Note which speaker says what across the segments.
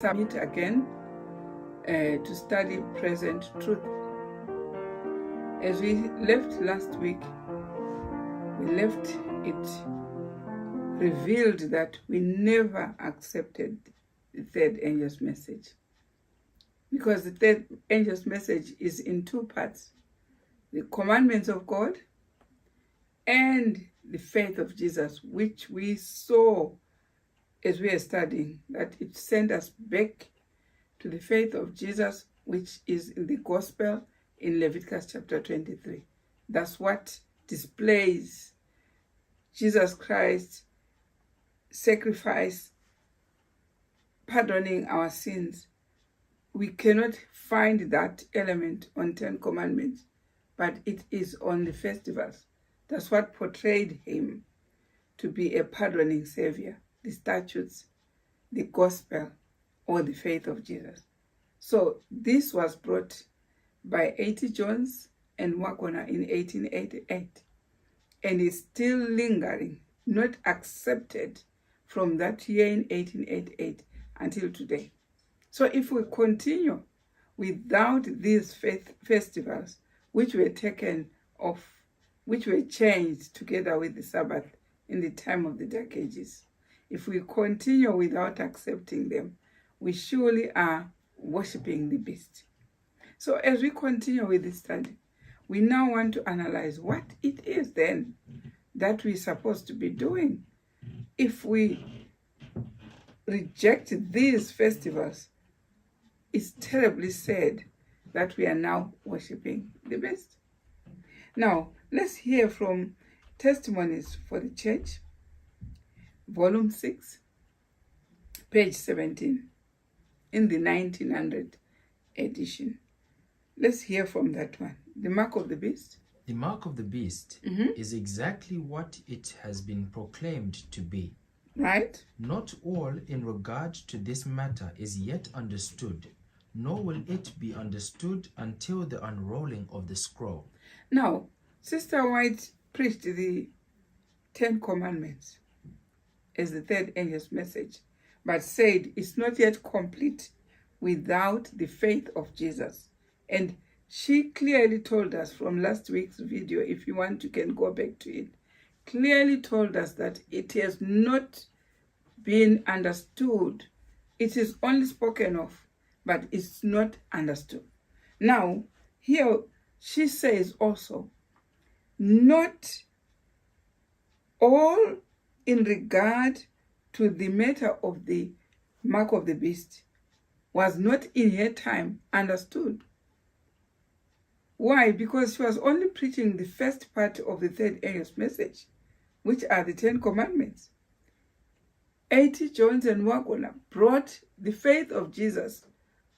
Speaker 1: Meet again to study present truth. As we left last week, we left it revealed that we never accepted the third angel's message, because the third angel's message is in two parts: the commandments of God and the faith of Jesus, which we saw as we are studying, that it sent us back to the faith of Jesus, which is in the gospel in Leviticus chapter 23. That's what displays Jesus Christ's sacrifice, pardoning our sins. We cannot find that element on 10 Commandments, but it is on the festivals. That's what portrayed him to be a pardoning Savior: the statutes, the gospel, or the faith of Jesus. So this was brought by A.T. Jones and Wagona in 1888, and is still lingering, not accepted from that year in 1888 until today. So if we continue without these festivals, which were taken off, which were changed together with the Sabbath in the time of the Dark Ages, if we continue without accepting them, we surely are worshipping the beast. So as we continue with this study, we now want to analyze what it is then that we're supposed to be doing. If we reject these festivals, it's terribly sad that we are now worshipping the beast. Now, let's hear from Testimonies for the Church, Volume 6, page 17, in the 1900 edition. Let's hear from that one. The mark of the beast.
Speaker 2: The mark of the beast is exactly what it has been proclaimed to be.
Speaker 1: Right?
Speaker 2: Not all in regard to this matter is yet understood, nor will it be understood until the unrolling of the scroll.
Speaker 1: Now, Sister White preached the 10 Commandments as the third angel's message, but said it's not yet complete without the faith of Jesus. And she clearly told us from last week's video, if you want, you can go back to it, clearly told us that it has not been understood. It is only spoken of, but it's not understood. Now, here she says also, not all in regard to the matter of the mark of the beast was not in her time understood. Why? Because she was only preaching the first part of the third angel's message, which are the 10 Commandments. A.T. Jones and Wagona brought the faith of Jesus,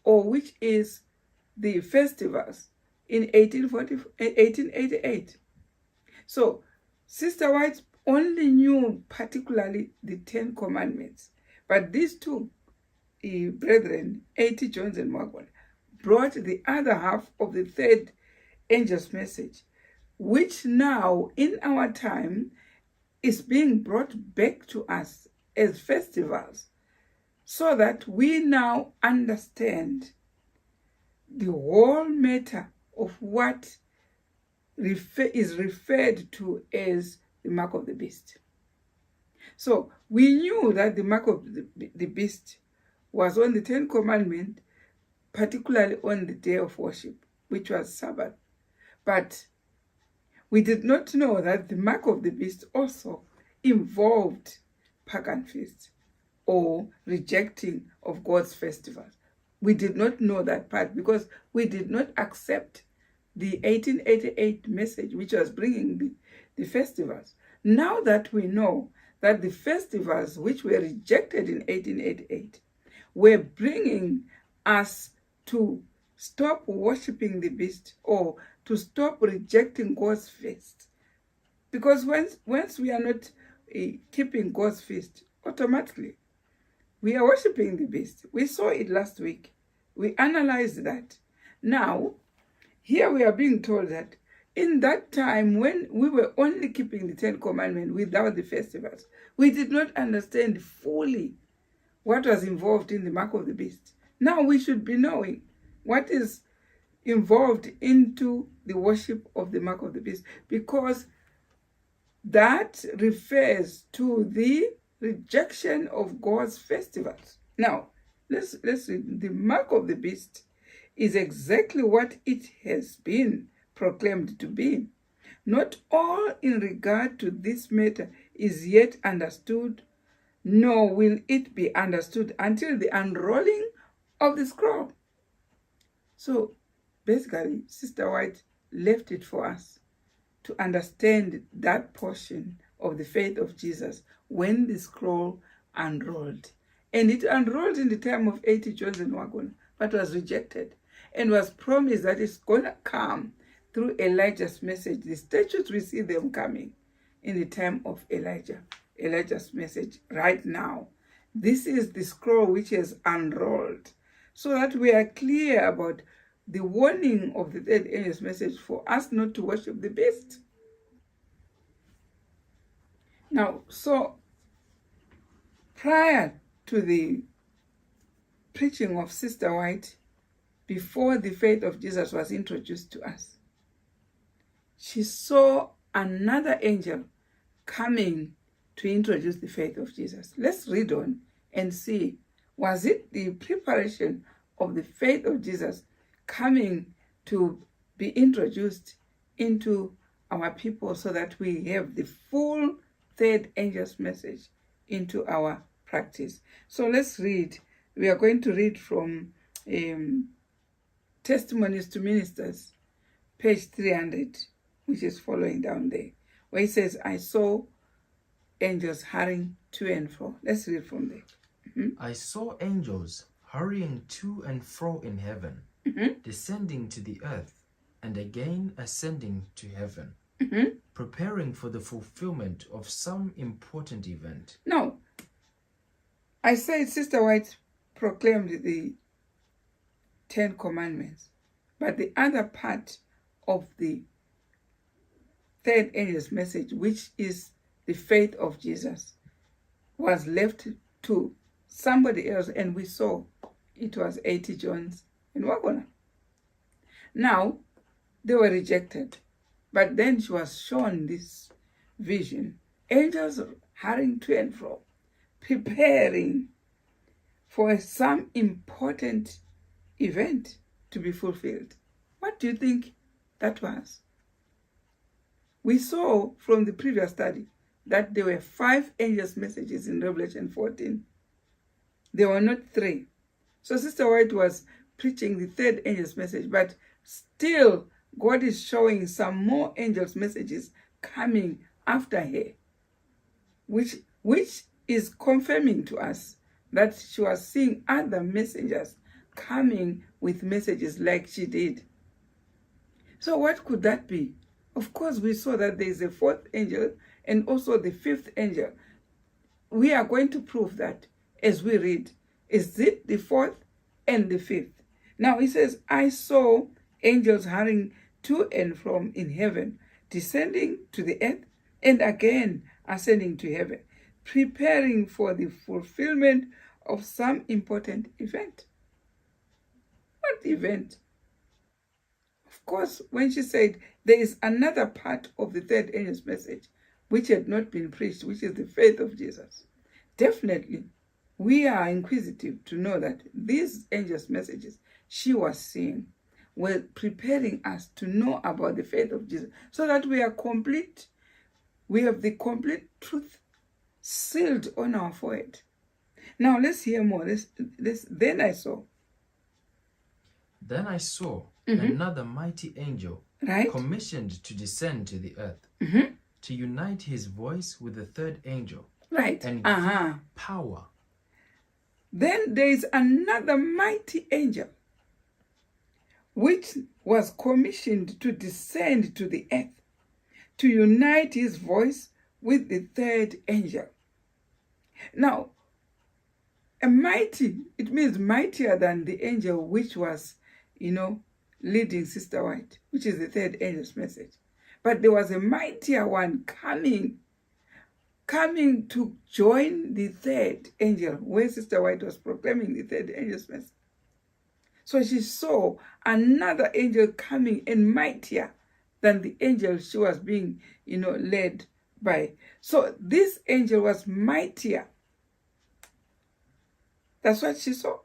Speaker 1: or which is the festivals, in 1888. So Sister White only knew particularly the 10 Commandments, but these two brethren, A.T. Jones and Wagona, brought the other half of the third angel's message, which now in our time is being brought back to us as festivals, so that we now understand the whole matter of what is referred to as the mark of the beast. So we knew that the mark of the beast was on the 10 Commandments, particularly on the day of worship, which was Sabbath. But we did not know that the mark of the beast also involved pagan feasts or rejecting of God's festivals. We did not know that part because we did not accept the 1888 message, which was bringing the festivals. Now that we know that the festivals which were rejected in 1888 were bringing us to stop worshipping the beast, or to stop rejecting God's feast. Because once we are not keeping God's feast, automatically we are worshipping the beast. We saw it last week. We analyzed that. Now, here we are being told that in that time when we were only keeping the 10 Commandments without the festivals, we did not understand fully what was involved in the mark of the beast. Now we should be knowing what is involved into the worship of the mark of the beast, because that refers to the rejection of God's festivals. Now, let's read. The mark of the beast is exactly what it has been proclaimed to be. Not all in regard to this matter is yet understood, nor will it be understood until the unrolling of the scroll. So basically, Sister White left it for us to understand that portion of the faith of Jesus when the scroll unrolled. And it unrolled in the time of A.T. Jones and Wagona, but was rejected and was promised that it's going to come through Elijah's message. The statutes, we see them coming in the time of Elijah's message right now. This is the scroll which is unrolled, so that we are clear about the warning of the third angel's message for us not to worship the beast. Now, so prior to the preaching of Sister White, before the faith of Jesus was introduced to us, she saw another angel coming to introduce the faith of Jesus. Let's read on and see, was it the preparation of the faith of Jesus coming to be introduced into our people so that we have the full third angel's message into our practice? So let's read. We are going to read from Testimonies to Ministers, page 300, which is following down there, where it says, I saw angels hurrying to and fro. Let's read from there.
Speaker 2: I saw angels hurrying to and fro in heaven, descending to the earth, and again ascending to heaven, preparing for the fulfillment of some important event.
Speaker 1: Now, I said Sister White proclaimed the 10 Commandments, but the other part of the third angel's message, which is the faith of Jesus, was left to somebody else, and we saw it was A.T. Jones and Wagona. Now, they were rejected, but then she was shown this vision. Angels hurrying to and fro, preparing for some important event to be fulfilled. What do you think that was? We saw from the previous study that there were 5 angels' messages in Revelation 14. There were not 3. So Sister White was preaching the third angel's message, but still God is showing some more angels' messages coming after her, which is confirming to us that she was seeing other messengers coming with messages like she did. So what could that be? Of course, we saw that there is a 4th angel and also the 5th angel. We are going to prove that as we read. Is it the 4th and the 5th? Now it says, I saw angels hurrying to and from in heaven, descending to the earth, and again ascending to heaven, preparing for the fulfillment of some important event. What event? Of course, when she said there is another part of the third angel's message which had not been preached, which is the faith of Jesus, definitely we are inquisitive to know that these angels' messages she was seeing were preparing us to know about the faith of Jesus, so that we are complete. We have the complete truth sealed on our forehead. Now let's hear more. Then I saw
Speaker 2: another mighty angel,
Speaker 1: right,
Speaker 2: commissioned to descend to the earth, to unite his voice with the third angel,
Speaker 1: right,
Speaker 2: and give power.
Speaker 1: Then there is another mighty angel which was commissioned to descend to the earth, to unite his voice with the third angel. Now, a mighty, it means mightier than the angel which was, leading Sister White, which is the third angel's message. But there was a mightier one coming coming to join the third angel, where Sister White was proclaiming the third angel's message. So she saw another angel coming and mightier than the angel she was being, led by. So this angel was mightier. That's what she saw.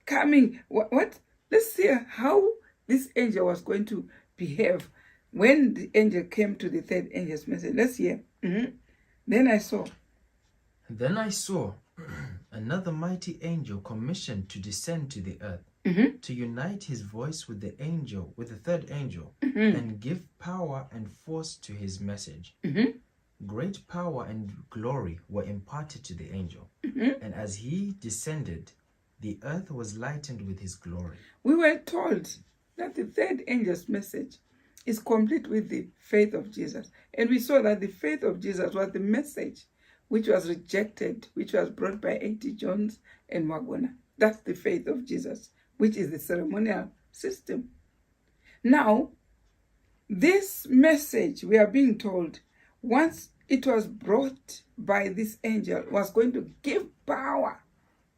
Speaker 1: Coming, what? Let's see how this angel was going to behave when the angel came to the third angel's message. Let's hear. Then I saw
Speaker 2: another mighty angel commissioned to descend to the earth, to unite his voice with the third angel, and give power and force to his message. Great power and glory were imparted to the angel, and as he descended, the earth was lightened with his glory.
Speaker 1: We were told that the third angel's message is complete with the faith of Jesus. And we saw that the faith of Jesus was the message which was rejected, which was brought by A.T. Jones and Mwagona. That's the faith of Jesus, which is the ceremonial system. Now, this message, we are being told, once it was brought by this angel, was going to give power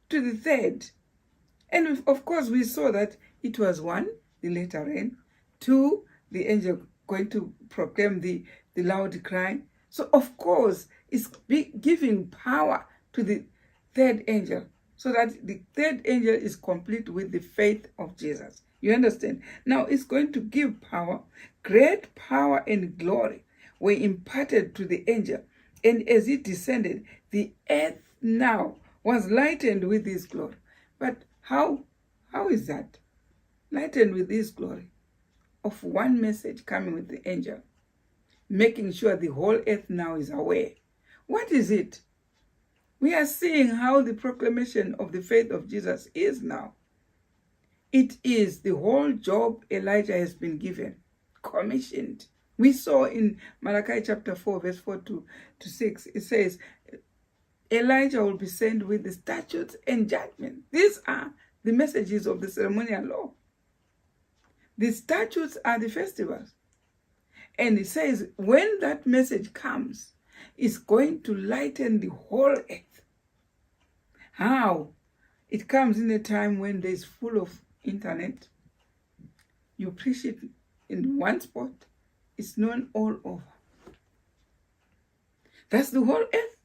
Speaker 1: to the third. And of course, we saw that it was 1, the latter rain, 2, the angel going to proclaim the loud cry. So, of course, it's giving power to the third angel, so that the third angel is complete with the faith of Jesus. You understand? Now, it's going to give power. Great power and glory were imparted to the angel. And as it descended, the earth now was lightened with his glory. But how is that? Lightened with his glory of one message coming with the angel, making sure the whole earth now is aware. What is it? We are seeing how the proclamation of the faith of Jesus is now. It is the whole job Elijah has been given, commissioned. We saw in Malachi chapter 4, verse 4 to 6, it says, Elijah will be sent with the statutes and judgment. These are the messages of the ceremonial law. The statutes are the festivals. And it says, when that message comes, it's going to lighten the whole earth. How? It comes in a time when there's full of internet. You preach it in one spot, it's known all over. That's the whole earth.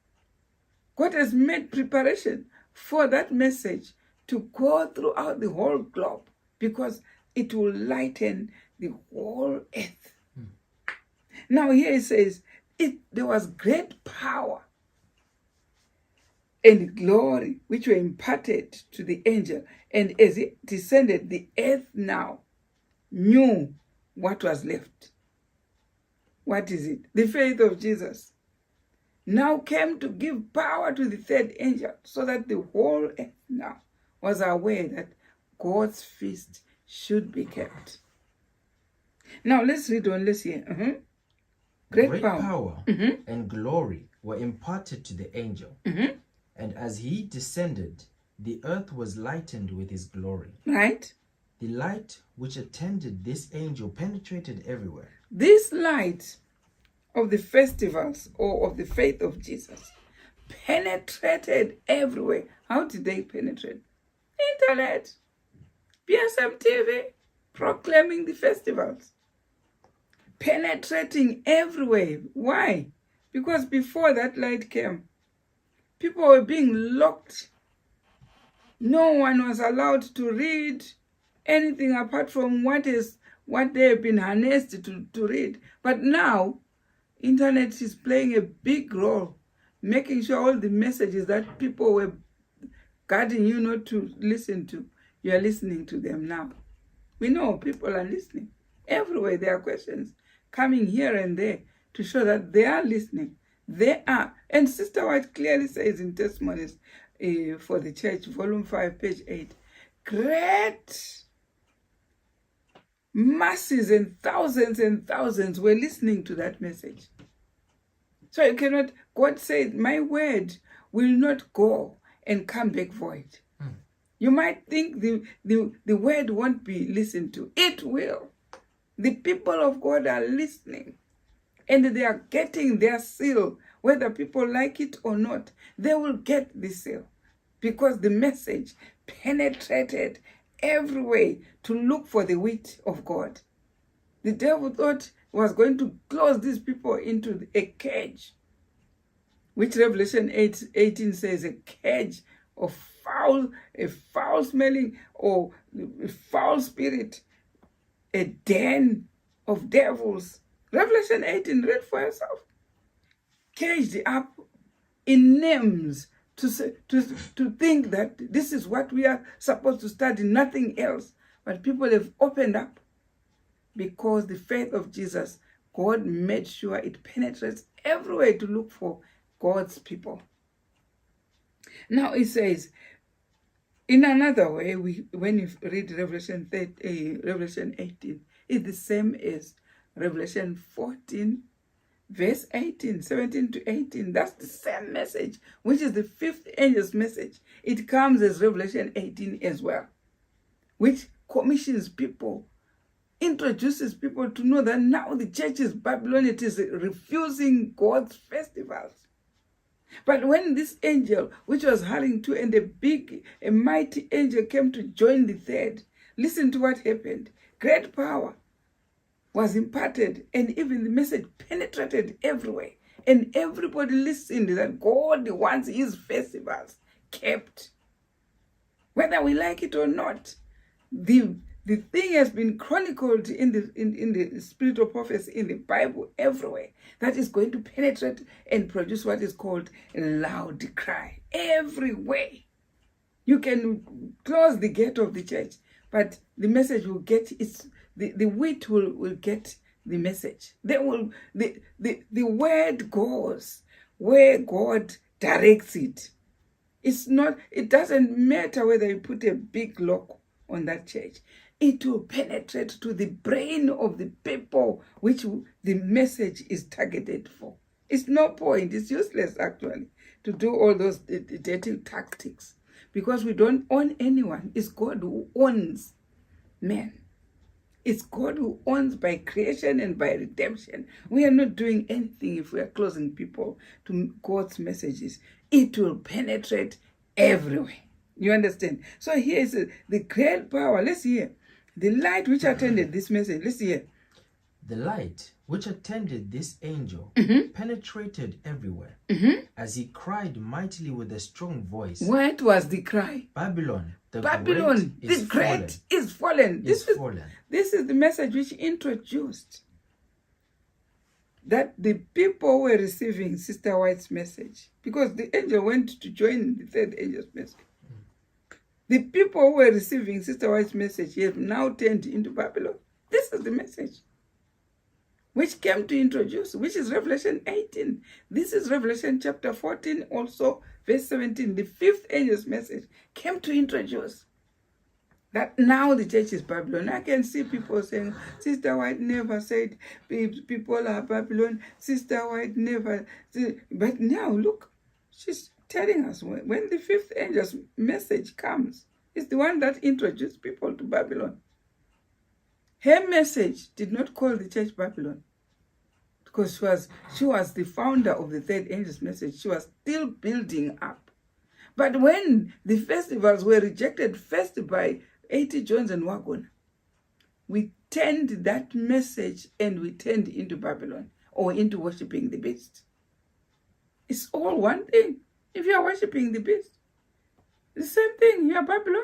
Speaker 1: God has made preparation for that message to go throughout the whole globe, because it will lighten the whole earth. Now here it says, there was great power and glory which were imparted to the angel, and as it descended, the earth now knew what was left. What is it? The faith of Jesus now came to give power to the third angel, so that the whole earth now was aware that God's feast should be kept. Now let's read on. Let's hear. Great power
Speaker 2: and glory were imparted to the angel, and as he descended, the earth was lightened with his glory.
Speaker 1: Right?
Speaker 2: The light which attended this angel penetrated everywhere.
Speaker 1: This light of the festivals or of the faith of Jesus penetrated everywhere. How did they penetrate? Internet, PSM TV, proclaiming the festivals. Penetrating everywhere. Why? Because before that light came, people were being locked. No one was allowed to read anything apart from what they have been harnessed to read. But now, internet is playing a big role, making sure all the messages that people were guarding you not to listen to, you are listening to them now. We know people are listening. Everywhere there are questions coming here and there to show that they are listening. They are. And Sister White clearly says in Testimonies for the Church, volume 5, page 8, great masses and thousands were listening to that message. So you cannot, God said, my word will not go and come back void. You might think the word won't be listened to. It will. The people of God are listening, and they are getting their seal whether people like it or not, they will get the seal because the message penetrated every way to look for the wit of God. The devil thought he was going to close these people into a cage, which Revelation 18 says, a cage of a foul smelling or a foul spirit, a den of devils. Revelation 18, read for yourself. Caged up in names to think that this is what we are supposed to study, nothing else. But people have opened up because the faith of Jesus, God made sure it penetrates everywhere to look for God's people. Now it says, in another way, when you read Revelation 18, it's the same as Revelation 14, verse 18, 17 to 18. That's the same message, which is the fifth angel's message. It comes as Revelation 18 as well, which commissions people, introduces people to know that now the church is Babylon. It is refusing God's festivals. But when this angel, which was hurrying to, and a mighty angel came to join the third, listen to what happened. Great power was imparted, and even the message penetrated everywhere. And everybody listened that God wants his festivals kept. Whether we like it or not, the thing has been chronicled in the spirit of prophecy in the Bible everywhere. That is going to penetrate and produce what is called a loud cry everywhere. You can close the gate of the church, but the message will get the wheat will get the message. The word goes where God directs it. It doesn't matter whether you put a big lock on that church. It will penetrate to the brain of the people which the message is targeted for. It's no point. It's useless, actually, to do all those dirty tactics, because we don't own anyone. It's God who owns men. It's God who owns by creation and by redemption. We are not doing anything if we are closing people to God's messages. It will penetrate everywhere. You understand? So here is the great power. Let's hear. The light which attended this message. Let's hear.
Speaker 2: The light which attended this angel penetrated everywhere as he cried mightily with a strong voice.
Speaker 1: What was the cry?
Speaker 2: Babylon, the
Speaker 1: great is fallen. This is the message which introduced that the people were receiving Sister White's message, because the angel went to join the third angel's message. The people who were receiving Sister White's message have now turned into Babylon. This is the message which came to introduce, which is Revelation 18. This is Revelation chapter 14, also verse 17. The fifth angel's message came to introduce that now the church is Babylon. I can see people saying, Sister White never said people are Babylon. Sister White never. But now look, she's telling us when the fifth angel's message comes, it's the one that introduced people to Babylon. Her message did not call the church Babylon, because she was the founder of the third angel's message. She was still building up. But when the festivals were rejected first by A.T. Jones and Wagon, we turned that message and we turned into Babylon, or into worshiping the beast. It's all one thing. If you are worshiping the beast, the same thing, you are Babylon.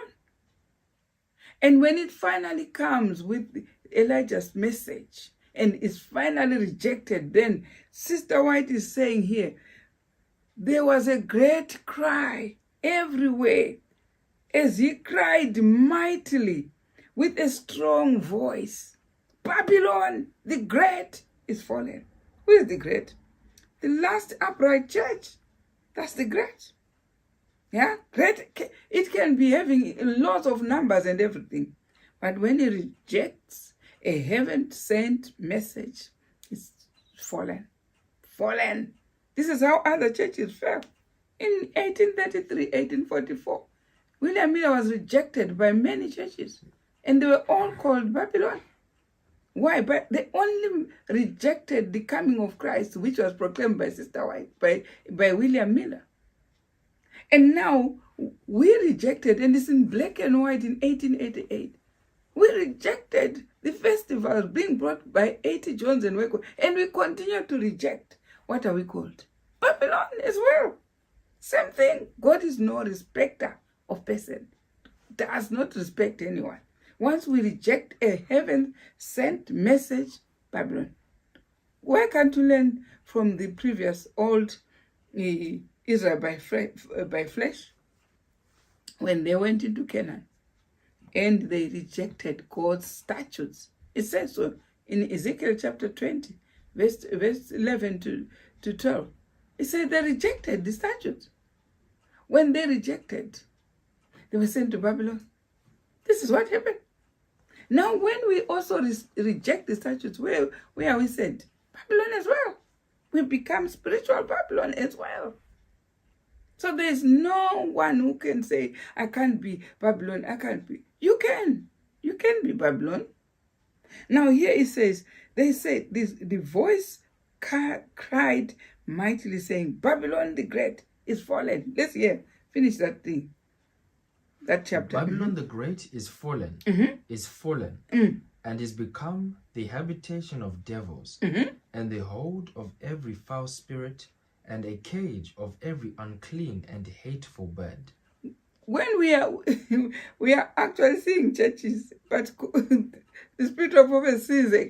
Speaker 1: And when it finally comes with Elijah's message and is finally rejected, then Sister White is saying here, there was a great cry everywhere as he cried mightily with a strong voice. Babylon, the great, is fallen. Who is the great? The last upright church. That's the great. Yeah, great. It can be having lots of numbers and everything. But when it rejects a heaven-sent message, it's fallen. Fallen. This is how other churches fell. In 1833, 1844, William Miller was rejected by many churches. And they were all called Babylon. Why? But they only rejected the coming of Christ, which was proclaimed by Sister White, by William Miller. And now we rejected, and it's in black and white in 1888. We rejected the festivals being brought by A.T. Jones and Weko, and we continue to reject. What are we called? Babylon as well. Same thing. God is no respecter of person. Does not respect anyone. Once we reject a heaven-sent message, Babylon. Why can't we learn from the previous old Israel by flesh? When they went into Canaan and they rejected God's statutes. It says so in Ezekiel chapter 20, verse 11 to 12. It said they rejected the statutes. When they rejected, they were sent to Babylon. This is what happened. Now, when we also reject the statutes, where are we sent? Babylon as well. We become spiritual Babylon as well. So there's no one who can say, I can't be Babylon, I can't be. You can. You can be Babylon. Now here it says, they say, the voice cried mightily saying, Babylon the Great is fallen. Let's hear. Finish that thing. That chapter.
Speaker 2: Babylon the Great is fallen, and is become the habitation of devils, and the hold of every foul spirit, and a cage of every unclean and hateful bird.
Speaker 1: When we are actually seeing churches, but the spirit of prophecy is a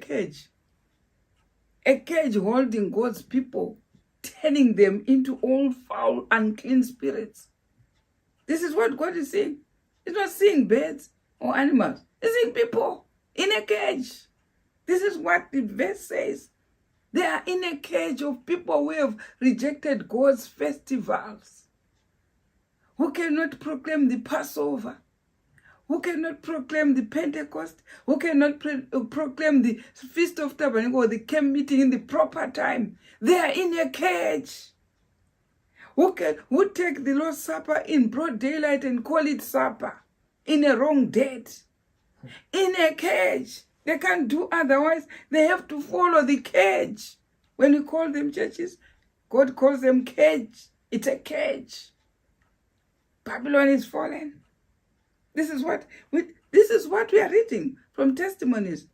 Speaker 1: cage holding God's people, turning them into all foul, unclean spirits. This is what God is saying. He's not seeing birds or animals. He's seeing people in a cage. This is what the verse says. They are in a cage of people who have rejected God's festivals, who cannot proclaim the Passover, who cannot proclaim the Pentecost, who cannot proclaim the Feast of Tabernacle or the camp meeting in the proper time. They are in a cage. Who take the Lord's Supper in broad daylight and call it supper in a wrong date. In a cage. They can't do otherwise. They have to follow the cage. When we call them churches, God calls them cage. It's a cage. Babylon is fallen. This is what we are reading from Testimonies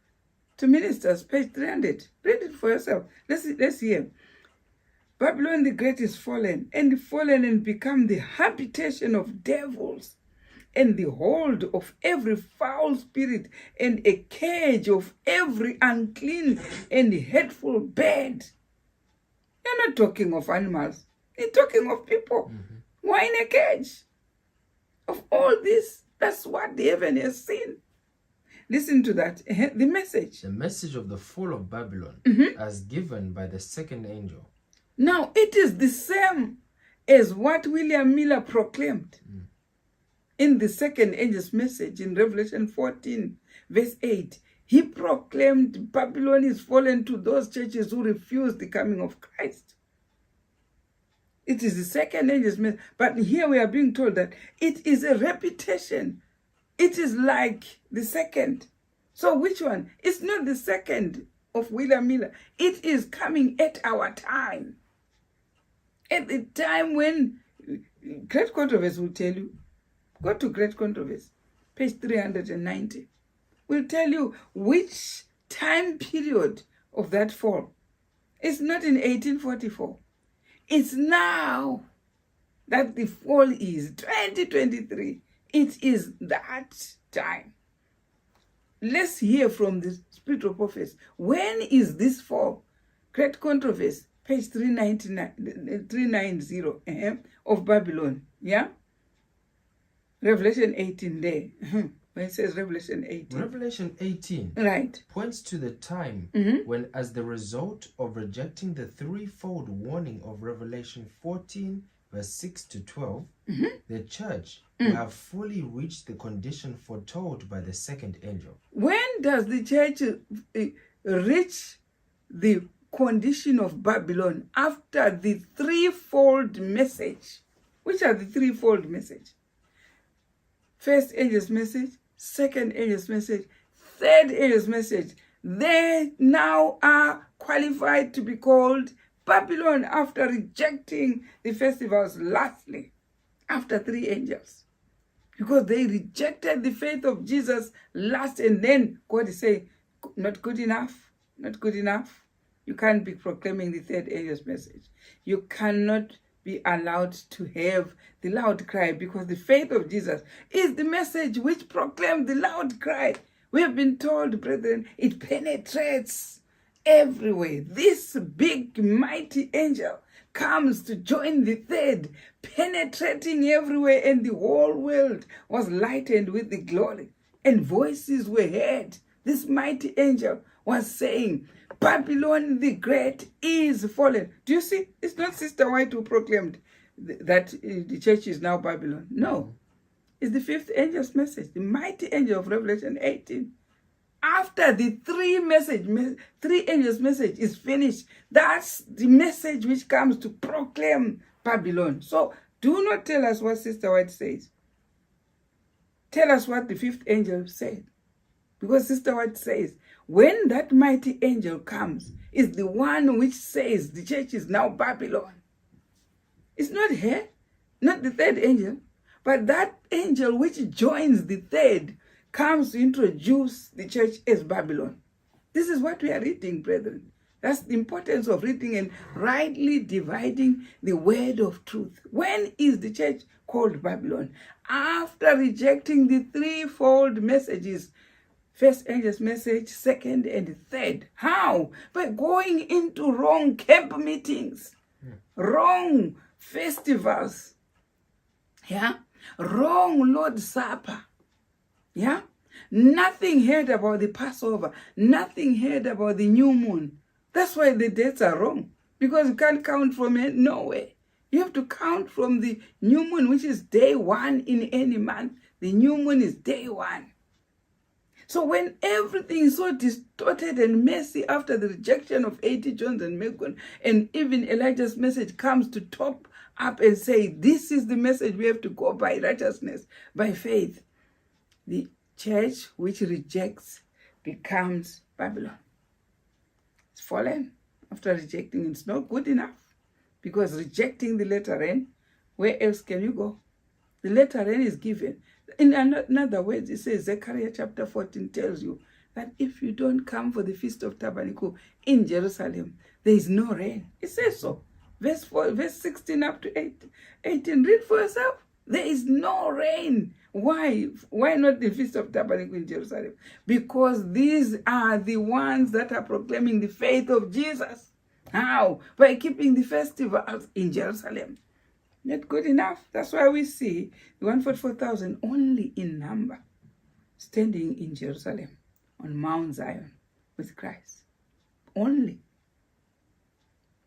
Speaker 1: to Ministers, page 300. Read it for yourself. Let's hear. Babylon the Great is fallen and become the habitation of devils, and the hold of every foul spirit, and a cage of every unclean and hateful bird. You're not talking of animals. You're talking of people who are in a cage. Of all this, that's what the heaven has seen. Listen to that. The message.
Speaker 2: The message of the fall of Babylon as given by the second angel.
Speaker 1: Now, it is the same as what William Miller proclaimed in the second angel's message in Revelation 14, verse 8. He proclaimed Babylon is fallen to those churches who refuse the coming of Christ. It is the second angel's message. But here we are being told that it is a repetition. It is like the second. So which one? It's not the second of William Miller. It is coming at our time. At the time when Great Controversy will tell you, go to Great Controversy, page 390. Will tell you which time period of that fall. It's not in 1844. It's now that the fall is 2023. It is that time. Let's hear from the Spirit of Prophecy. When is this fall? Great Controversy, page 390 of Babylon. Yeah? Revelation 18 there. When it says Revelation 18.
Speaker 2: Revelation 18
Speaker 1: right.
Speaker 2: points to the time when, as the result of rejecting the threefold warning of Revelation 14, verse 6 to 12, the church will have fully reached the condition foretold by the second angel.
Speaker 1: When does the church reach the condition of Babylon? After the threefold message. Which are the threefold message? First angel's message, second angel's message, third angel's message. they now are qualified to be called Babylon after rejecting the festivals lastly, after 3 angels. Because they rejected the faith of Jesus last, and then God is saying, not good enough, not good enough. You can't be proclaiming the 3rd angel's message. You cannot be allowed to have the loud cry, because the faith of Jesus is the message which proclaims the loud cry. We have been told, brethren, it penetrates everywhere. This big, mighty angel comes to join the 3rd, penetrating everywhere, and the whole world was lightened with the glory, and voices were heard. This mighty angel was saying, Babylon the Great is fallen. Do you see? It's not Sister White who proclaimed that the church is now Babylon. No. It's the 5th angel's message, the mighty angel of Revelation 18. After the 3 angels' message is finished, that's the message which comes to proclaim Babylon. So do not tell us what Sister White says. Tell us what the 5th angel said. Because Sister White says, when that mighty angel comes, is the one which says the church is now Babylon. It's not her, not the 3rd angel, but that angel which joins the 3rd comes to introduce the church as Babylon. This is what we are reading, brethren. That's the importance of reading and rightly dividing the word of truth. When is the church called Babylon? After rejecting the 3-fold messages, 1st angel's message, 2nd and 3rd. How? By going into wrong camp meetings, wrong festivals, wrong Lord's Supper. Nothing heard about the Passover. Nothing heard about the new moon. That's why the dates are wrong. Because you can't count from nowhere. You have to count from the new moon, which is day 1 in any month. The new moon is day 1. So when everything is so distorted and messy after the rejection of A.T. Jones and Macon, and even Elijah's message comes to top up and say, this is the message we have to go by, righteousness, by faith. The church which rejects becomes Babylon. It's fallen after rejecting. It's not good enough, because rejecting the letter N, where else can you go? The letter N is given. In other words, it says, Zechariah chapter 14 tells you that if you don't come for the Feast of Tabernacle in Jerusalem, there is no rain. It says so. Verse 16 up to 18. Read for yourself. There is no rain. Why? Why not the Feast of Tabernacle in Jerusalem? Because these are the ones that are proclaiming the faith of Jesus. How? By keeping the festivals in Jerusalem. Not good enough. That's why we see the 144,000 only in number standing in Jerusalem on Mount Zion with Christ. Only.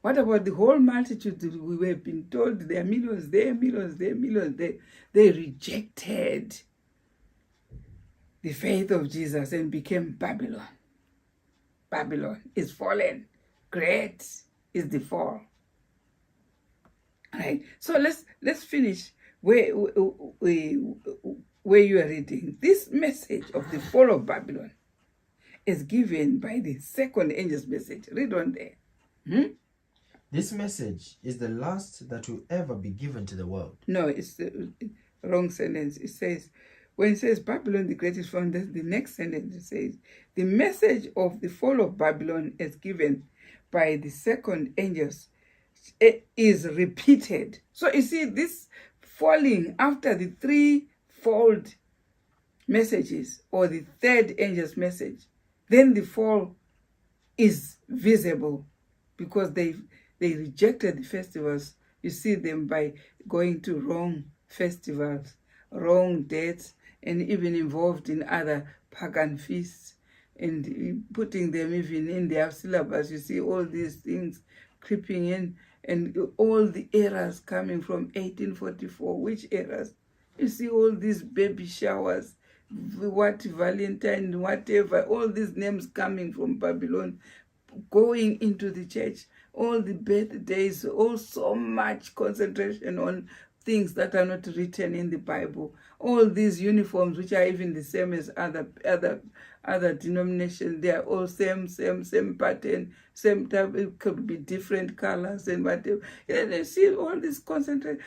Speaker 1: What about the whole multitude? We have been told there are millions there, millions there, millions there. They rejected the faith of Jesus and became Babylon. Babylon is fallen. Great is the fall. All right. So let's finish where you are reading. This message of the fall of Babylon is given by the 2nd angel's message. Read on there.
Speaker 2: This message is the last that will ever be given to the world.
Speaker 1: No, it's the wrong sentence. It says, when it says Babylon the Great is fallen, the next sentence it says, the message of the fall of Babylon is given by the 2nd angels. It is repeated. So you see, this falling after the 3-fold messages or the 3rd angel's message, then the fall is visible because they rejected the festivals. You see them by going to wrong festivals, wrong dates, and even involved in other pagan feasts and putting them even in their syllabus. You see all these things creeping in, and all the errors coming from 1844. Which errors? You see all these baby showers, what Valentine, whatever, all these names coming from Babylon, going into the church, all the birthdays, all so much concentration on things that are not written in the Bible. All these uniforms, which are even the same as other denominations, they are all same pattern, same type. It could be different colors and whatever. And they see all this concentrating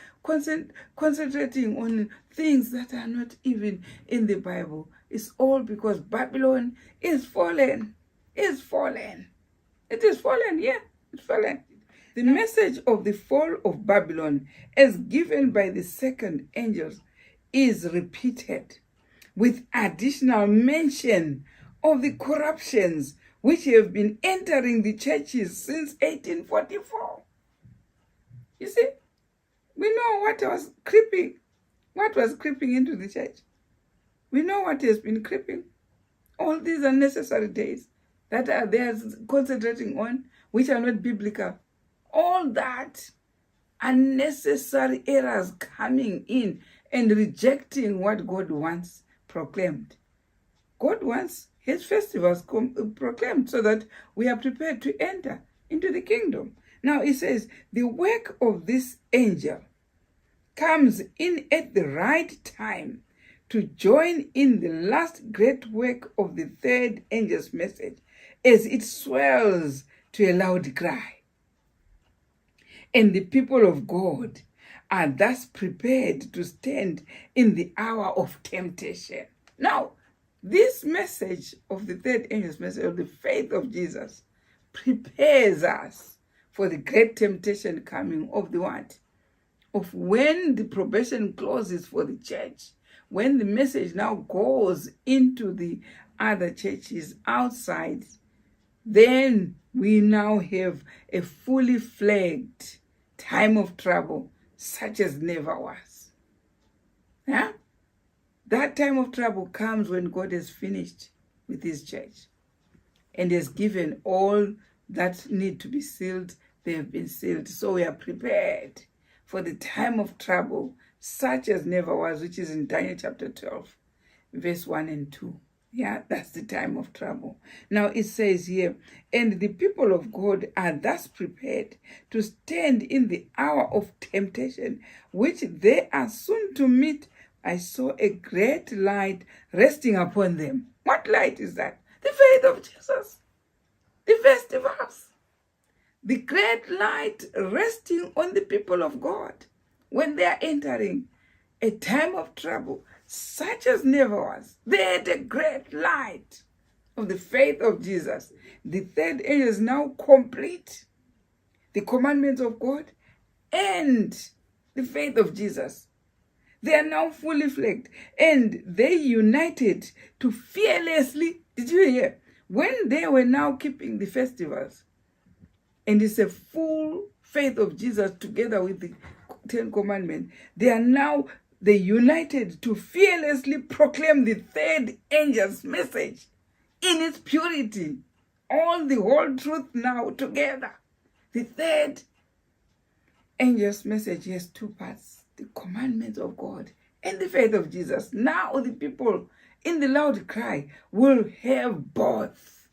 Speaker 1: on things that are not even in the Bible. It's all because Babylon is fallen. It's fallen. It is fallen, yeah. It's fallen. The message of the fall of Babylon, as given by the second angel, is repeated with additional mention of the corruptions which have been entering the churches since 1844. You see, we know what was creeping into the church. We know what has been creeping. All these unnecessary days that they are concentrating on, which are not biblical. All that unnecessary errors coming in and rejecting what God once proclaimed. God wants his festivals proclaimed so that we are prepared to enter into the kingdom. Now it says, the work of this angel comes in at the right time to join in the last great work of the third angel's message as it swells to a loud cry. And the people of God are thus prepared to stand in the hour of temptation. Now, this message of the third angel's message of the faith of Jesus prepares us for the great temptation coming of the what? Of when the probation closes for the church, when the message now goes into the other churches outside, then we now have a fully flagged time of trouble such as never was. Yeah? That time of trouble comes when God has finished with his church and has given all that need to be sealed, they have been sealed. So we are prepared for the time of trouble such as never was, which is in Daniel chapter 12, verse 1 and 2. Yeah, that's the time of trouble. Now it says here, and the people of God are thus prepared to stand in the hour of temptation, which they are soon to meet. I saw a great light resting upon them. What light is that? The faith of Jesus. The festivals. The great light resting on the people of God when they are entering a time of trouble such as never was. They had a great light of the faith of Jesus. The third angel is now complete. The commandments of God and the faith of Jesus. They are now fully flagged. And they united to fearlessly, did you hear? When they were now keeping the festivals, and it's a full faith of Jesus together with the Ten Commandments, they united to fearlessly proclaim the third angel's message in its purity. All the whole truth now together. The third angel's message has two parts: the commandments of God and the faith of Jesus. Now the people in the loud cry will have both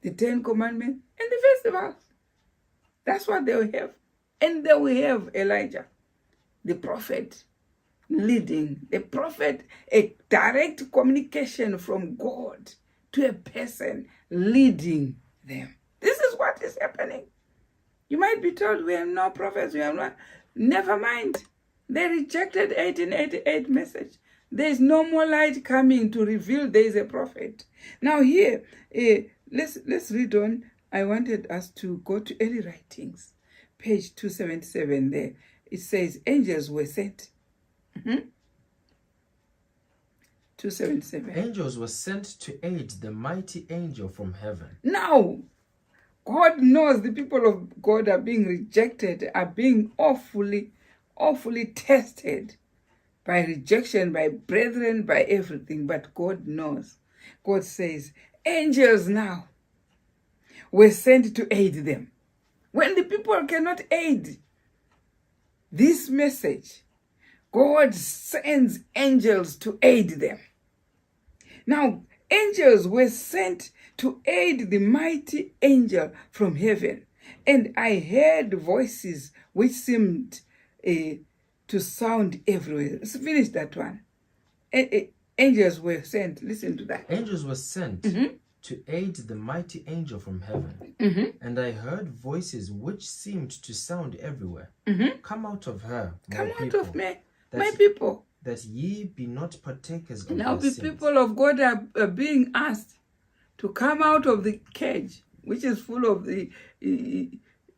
Speaker 1: the Ten Commandments and the festivals. That's what they will have. And they will have Elijah, the prophet, leading. The prophet, a direct communication from God to a person, leading them. This is what is happening. You might be told we have no prophets, we have not. Never mind. They rejected 1888 message. There is no more light coming to reveal there is a prophet. Now here, let's read on. I wanted us to go to early writings. Page 277 there. It says, angels were sent. 277.
Speaker 2: Angels were sent to aid the mighty angel from heaven.
Speaker 1: Now, God knows the people of God are being rejected, are being awfully tested by rejection, by brethren, by everything. But God knows. God says, angels now were sent to aid them. When the people cannot aid this message, God sends angels to aid them. Now, angels were sent to aid the mighty angel from heaven. And I heard voices which seemed to sound everywhere. Let's finish that one. Angels were sent. Listen to that.
Speaker 2: Angels were sent to aid the mighty angel from heaven. And I heard voices which seemed to sound everywhere. Come out of her, my
Speaker 1: Come out
Speaker 2: people,
Speaker 1: of me, my people.
Speaker 2: that ye be not partakers of
Speaker 1: Now
Speaker 2: their
Speaker 1: the
Speaker 2: sins.
Speaker 1: people of God are being asked to come out of the cage, which is full of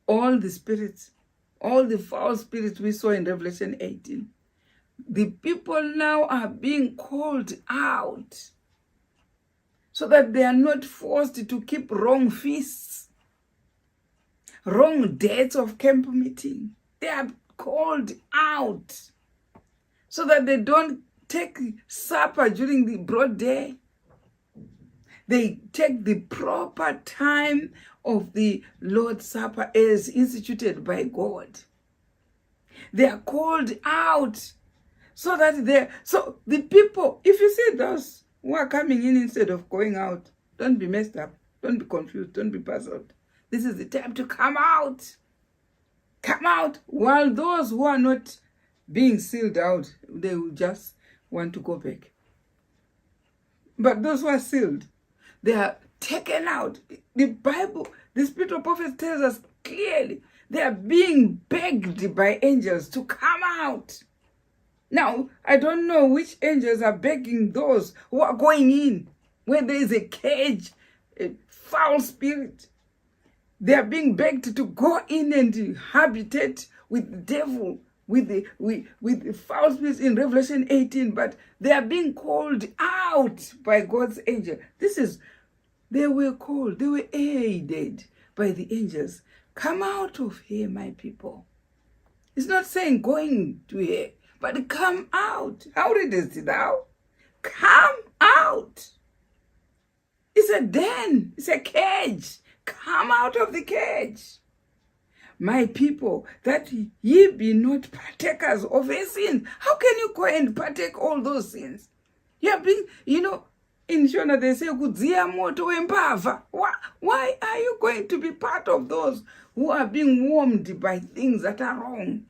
Speaker 1: all the spirits, all the foul spirits we saw in Revelation 18. The people now are being called out so that they are not forced to keep wrong feasts, wrong dates of camp meeting. They are called out so that they don't take supper during the broad day. They take the proper time of the Lord's Supper as instituted by God. They are called out so that the people, if you see those who are coming in instead of going out, don't be messed up, don't be confused, don't be puzzled. This is the time to come out. Come out, while those who are not being sealed out, they will just want to go back. But those who are sealed, they are taken out. The Bible, the Spirit of Prophets tells us clearly, they are being begged by angels to come out. Now, I don't know which angels are begging those who are going in, where there is a cage, a foul spirit. They are being begged to go in and habitate with the devil, with the foul spirits in Revelation 18, but they are being called out by God's angel. They were called, they were aided by the angels. Come out of here, my people. It's not saying going to here, but come out. How readest thou? Come out. It's a den. It's a cage. Come out of the cage. My people, that ye be not partakers of a sin. How can you go and partake all those sins? You have been, in Shona they say, "Kudzia moto wembava." Why are you going to be part of those who are being warmed by things that are wrong?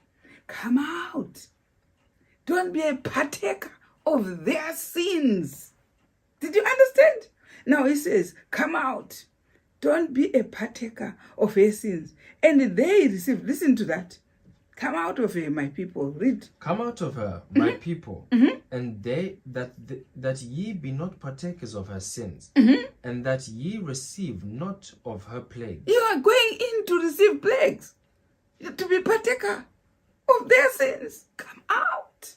Speaker 1: Come out. Don't be a partaker of their sins. Did you understand? Now he says, come out. Don't be a partaker of their sins. And they receive, listen to that. Come out of her, my people. Read.
Speaker 2: Come out of her, my people, and they that ye be not partakers of her sins, and that ye receive not of her plagues.
Speaker 1: You are going in to receive plagues, to be partaker of their sins. Come out.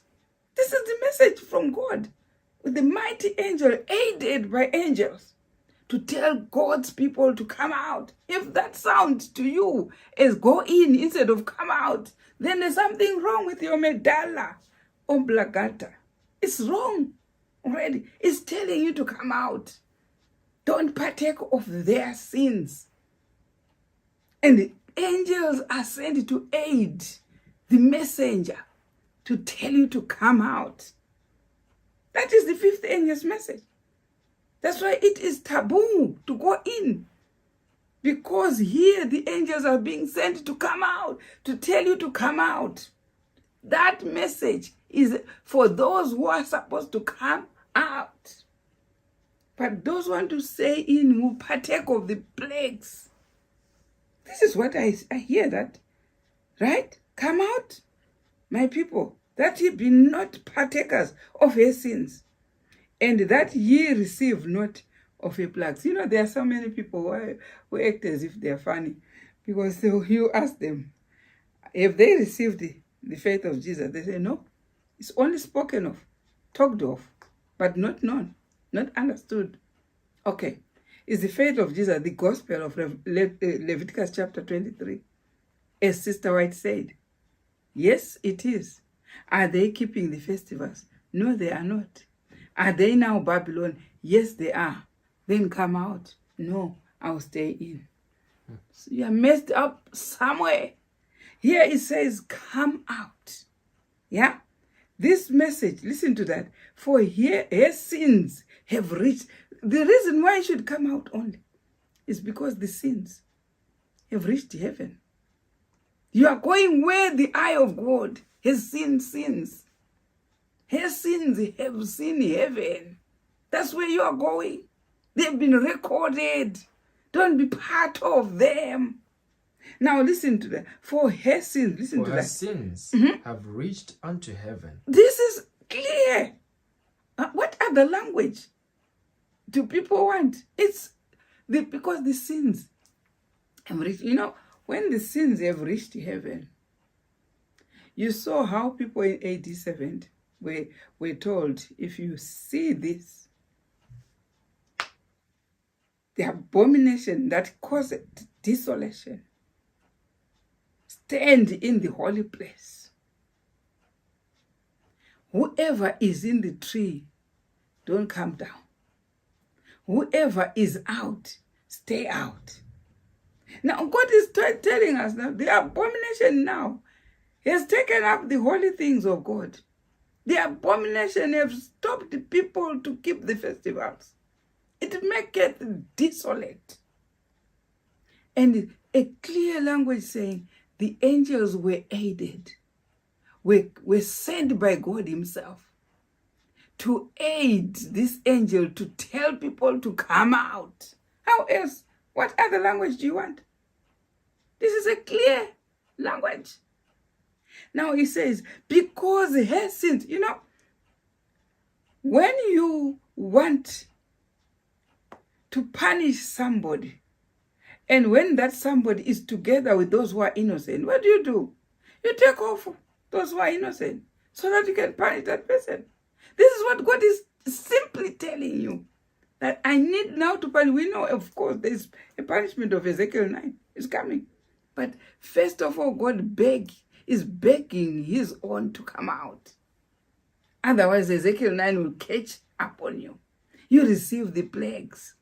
Speaker 1: This is the message from God, with the mighty angel aided by angels, to tell God's people to come out. If that sounds to you as go in instead of come out, then there's something wrong with your medulla oblongata. It's wrong already. It's telling you to come out. Don't partake of their sins. And the angels are sent to aid the messenger to tell you to come out. That is the fifth angel's message. That's why it is taboo to go in. Because here the angels are being sent to come out, to tell you to come out. That message is for those who are supposed to come out. But those who want to stay in will partake of the plagues. This is what I hear that. Right? Come out, my people, that ye be not partakers of her sins, and that ye receive not of her plagues. There are so many people who act as if they are funny, because you ask them, if they received the faith of Jesus, they say, no, it's only spoken of, talked of, but not known, not understood. Okay, is the faith of Jesus the gospel of Leviticus chapter 23? As Sister White said, yes, it is. Are they keeping the festivals? No, they are not. Are they now Babylon? Yes, they are. Then come out. No, I'll stay in. So you are messed up somewhere. Here it says, come out. Yeah? This message, listen to that. For here her sins have reached. The reason why you should come out only is because the sins have reached heaven. You are going where the eye of God has seen sins. Her sins have seen heaven. That's where you are going. They've been recorded. Don't be part of them. Now listen to that. For her sins, listen to
Speaker 2: For her
Speaker 1: that.
Speaker 2: sins have reached unto heaven.
Speaker 1: This is clear. What other language do people want? It's because the sins have reached. You know, when the sins have reached heaven, you saw how people in AD 70 were told, if you see this, the abomination that caused desolation, stand in the holy place. Whoever is in the tree, don't come down. Whoever is out, stay out. Now, God is telling us now, the abomination now has taken up the holy things of God. The abomination has stopped the people to keep the festivals. It maketh desolate. And a clear language saying the angels were aided, were sent by God himself to aid this angel to tell people to come out. How else? What other language do you want? This is a clear language. Now he says, because her sins, you know, when you want to punish somebody, and when that somebody is together with those who are innocent, what do? You take off those who are innocent so that you can punish that person. This is what God is simply telling you, that I need now to punish. We know, of course, there's a punishment of Ezekiel 9 is coming. But first of all, God is begging his own to come out. Otherwise, Ezekiel 9 will catch up on you. You receive the plagues.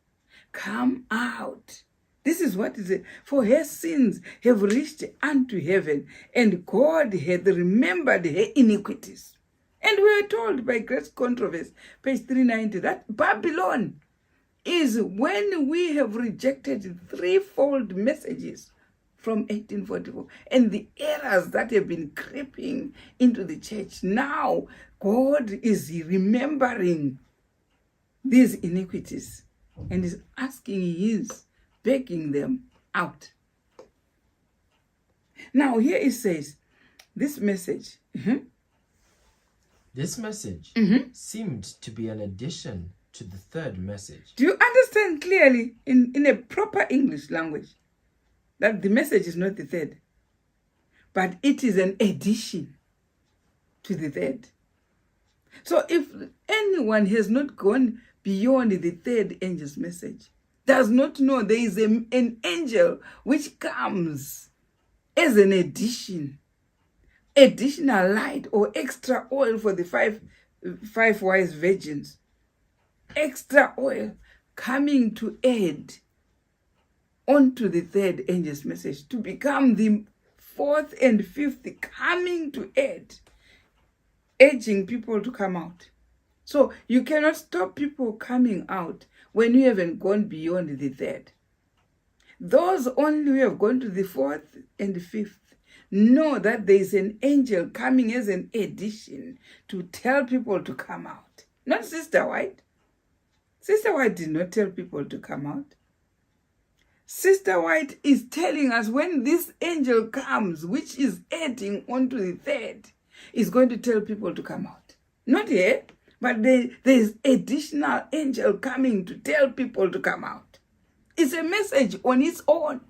Speaker 1: Come out. This is what is it. For her sins have reached unto heaven, and God hath remembered her iniquities. And we are told by Great Controversy, page 390, that Babylon is when we have rejected threefold messages from 1844 and the errors that have been creeping into the church. Now, God is remembering these iniquities and is begging them out. Now, here it says, this message.
Speaker 2: This message seemed to be an addition to the third message.
Speaker 1: Do you understand clearly in a proper English language that the message is not the third, but it is an addition to the third? So if anyone has not gone beyond the third angel's message, does not know there is an angel which comes as an addition, additional light or extra oil for the five wise virgins, extra oil coming to add onto the third angel's message, to become the fourth and fifth coming to add, urging people to come out. So you cannot stop people coming out when you haven't gone beyond the third. Those only who have gone to the fourth and the fifth know that there is an angel coming as an addition to tell people to come out. Not Sister White. Sister White did not tell people to come out. Sister White is telling us when this angel comes, which is adding onto the third, is going to tell people to come out. Not yet, but there is additional angel coming to tell people to come out. It's a message on its own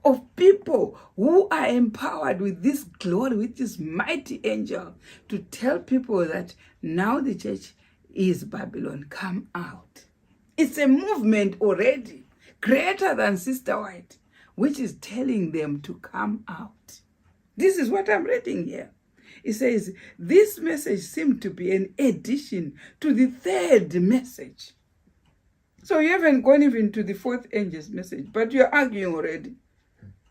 Speaker 1: of people who are empowered with this glory, with this mighty angel, to tell people that now the church is Babylon. Come out. It's a movement already greater than Sister White, which is telling them to come out. This is what I'm reading here. It says, this message seemed to be an addition to the third message. So you haven't gone even to the fourth angel's message, but you're arguing already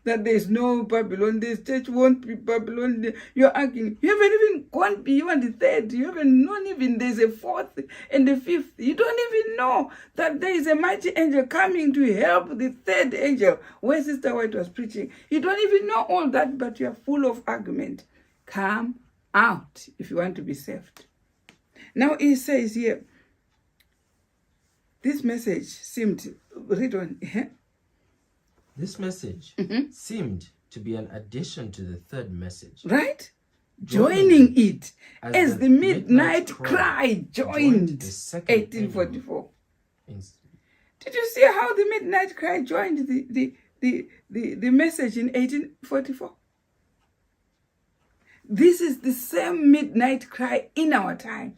Speaker 1: that there's no Babylon, this church won't be Babylon. You're arguing. You haven't even gone beyond the third. You haven't known even there's a fourth and a fifth. You don't even know that there is a mighty angel coming to help the third angel where Sister White was preaching. You don't even know all that, but you're full of argument. Come out if you want to be saved. Now he says here, this message seemed, read on.
Speaker 2: This message seemed to be an addition to the third message.
Speaker 1: Right? Joining it
Speaker 2: as
Speaker 1: the midnight cry joined
Speaker 2: the second
Speaker 1: 1844.
Speaker 2: In-
Speaker 1: Did you see how the midnight cry joined the message in 1844? This is the same midnight cry in our time.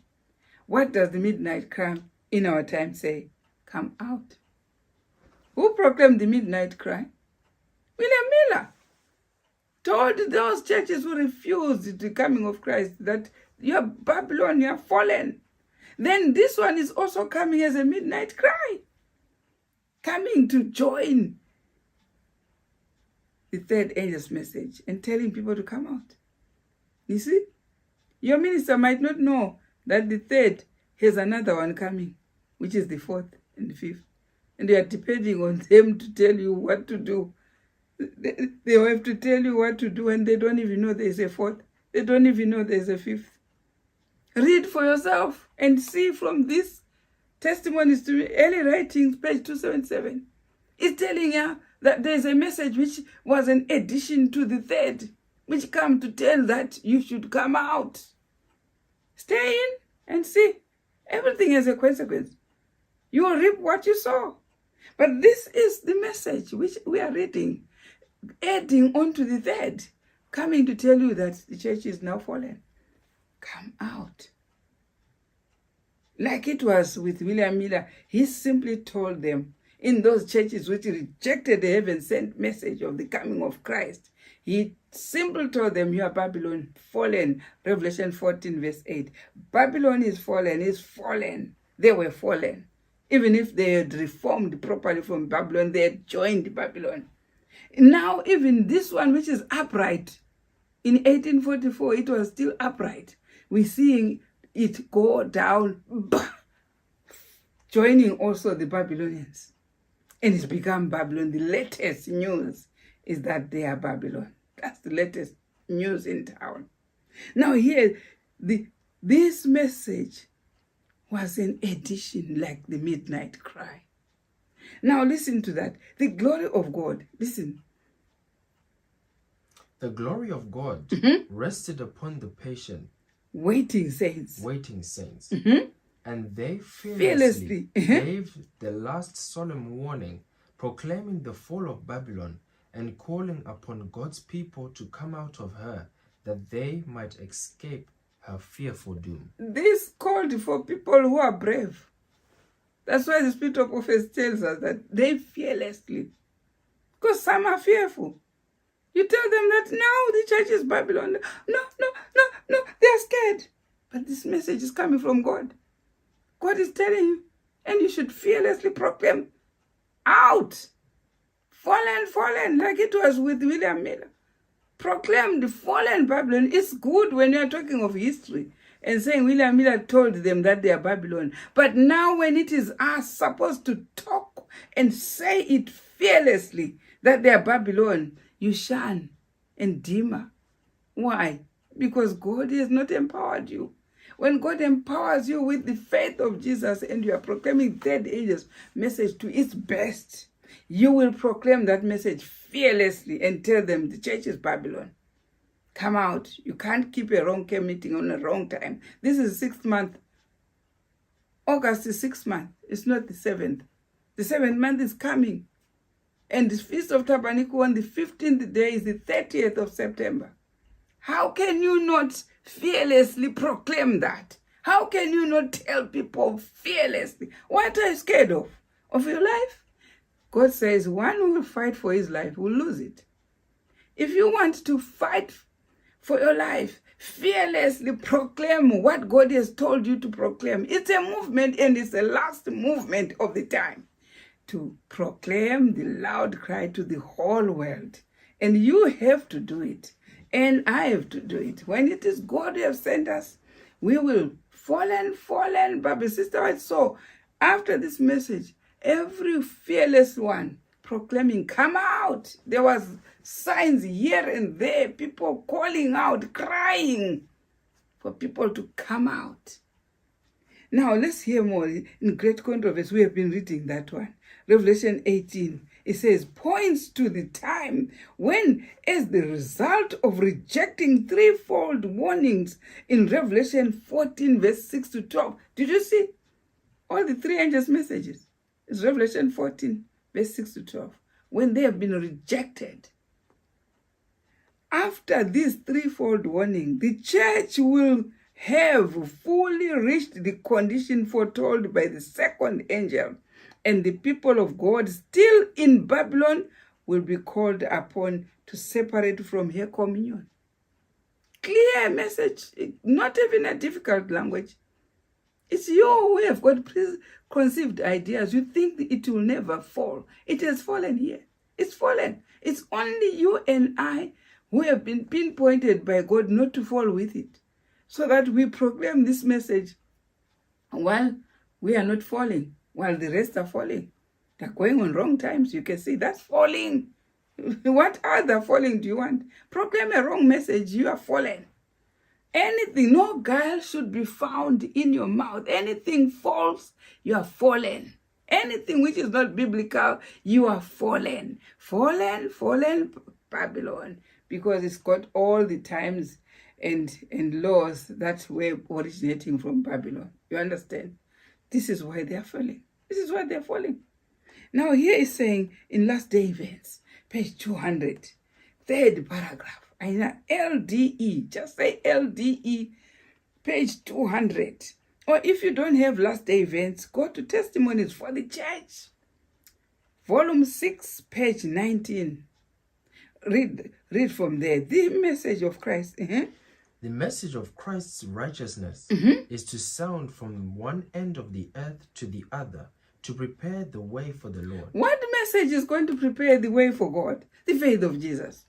Speaker 1: What does the midnight cry in our time say? Come out. Who proclaimed the midnight cry? William Miller told those churches who refused the coming of Christ that you are Babylon, you are fallen. Then this one is also coming as a midnight cry, coming to join the third angel's message and telling people to come out. You see, your minister might not know that the third has another one coming, which is the fourth and the fifth. And they are depending on them to tell you what to do. They have to tell you what to do, and they don't even know there's a fourth. They don't even know there's a fifth. Read for yourself and see from this testimonies to early writings, page 277. It's telling you that there's a message which was an addition to the third, which come to tell that you should come out. Stay in and see. Everything has a consequence. You will reap what you sow. But this is the message which we are reading, adding on to the third, coming to tell you that the church is now fallen. Come out. Like it was with William Miller, he simply told them, in those churches which rejected the heaven-sent message of the coming of Christ, he simply told them, you are Babylon, fallen. Revelation 14 verse 8. Babylon is fallen. They were fallen. Even if they had reformed properly from Babylon, they had joined Babylon. Now, even this one, which is upright, in 1844, it was still upright. We're seeing it go down, joining also the Babylonians. And it's become Babylon. The latest news is that they are Babylon. That's the latest news in town. Now here, this message was an addition like the midnight cry. Now listen to that. The glory of God. Listen.
Speaker 2: The glory of God rested upon the patient,
Speaker 1: waiting saints.
Speaker 2: And they fearlessly gave the last solemn warning, proclaiming the fall of Babylon and calling upon God's people to come out of her, that they might escape her fearful doom.
Speaker 1: This called for people who are brave. That's why the Spirit of prophecy tells us that they fearlessly. Because some are fearful. You tell them that now the church is Babylon. No, they're scared. But this message is coming from God. God is telling you, and you should fearlessly proclaim, out. Fallen, like it was with William Miller. Proclaim the fallen Babylon. It's good when you're talking of history and saying William Miller told them that they are Babylon. But now when it is us supposed to talk and say it fearlessly that they are Babylon, you shun and dimmer. Why? Because God has not empowered you. When God empowers you with the faith of Jesus and you are proclaiming third angel's message to its best, you will proclaim that message fearlessly and tell them the church is Babylon. Come out. You can't keep a wrong care meeting on a wrong time. This is 6th month. August is 6th month. It's not the 7th. The 7th month is coming. And the Feast of Tabernacle on the 15th day is the 30th of September. How can you not fearlessly proclaim that? How can you not tell people fearlessly? What are you scared of? Of your life? God says one who will fight for his life will lose it. If you want to fight for your life, fearlessly proclaim what God has told you to proclaim. It's a movement, and it's the last movement of the time. To proclaim the loud cry to the whole world. And you have to do it. And I have to do it. When it is God who has sent us, we will fallen, Baby Sister White. So after this message, every fearless one proclaiming, come out. There was signs here and there, people calling out, crying. for people to come out. Now, let's hear more in Great Controversy. We have been reading that one. Revelation 18, it says, points to the time when, as the result of rejecting threefold warnings in Revelation 14, verse 6 to 12. Did you see all the three angels' messages? It's Revelation 14, verse 6 to 12. When they have been rejected. After this threefold warning, the church will have fully reached the condition foretold by the second angel, and the people of God still in Babylon will be called upon to separate from her communion. Clear message, not even a difficult language. It's you who have got preconceived ideas. You think it will never fall. It has fallen here. It's fallen. It's only you and I who have been pinpointed by God not to fall with it, so that we proclaim this message while we are not falling, while the rest are falling. They're going on wrong times. You can see that's falling. What other falling do you want? Proclaim a wrong message, you are fallen. Anything, no guile should be found in your mouth. Anything false, you are fallen. Anything which is not biblical, you are fallen. Fallen, Babylon. Because it's got all the times and laws that were originating from Babylon. You understand? This is why they are falling. This is why they're falling. Now here is saying in Last Day Events, page 200, third paragraph. LDE, just say LDE, page 200. Or if you don't have Last Day Events, go to Testimonies for the Church. Volume 6, page 19. Read from there. The message of Christ.
Speaker 2: The message of Christ's righteousness is to sound from one end of the earth to the other, to prepare the way for the Lord.
Speaker 1: What message is going to prepare the way for God? The faith of Jesus.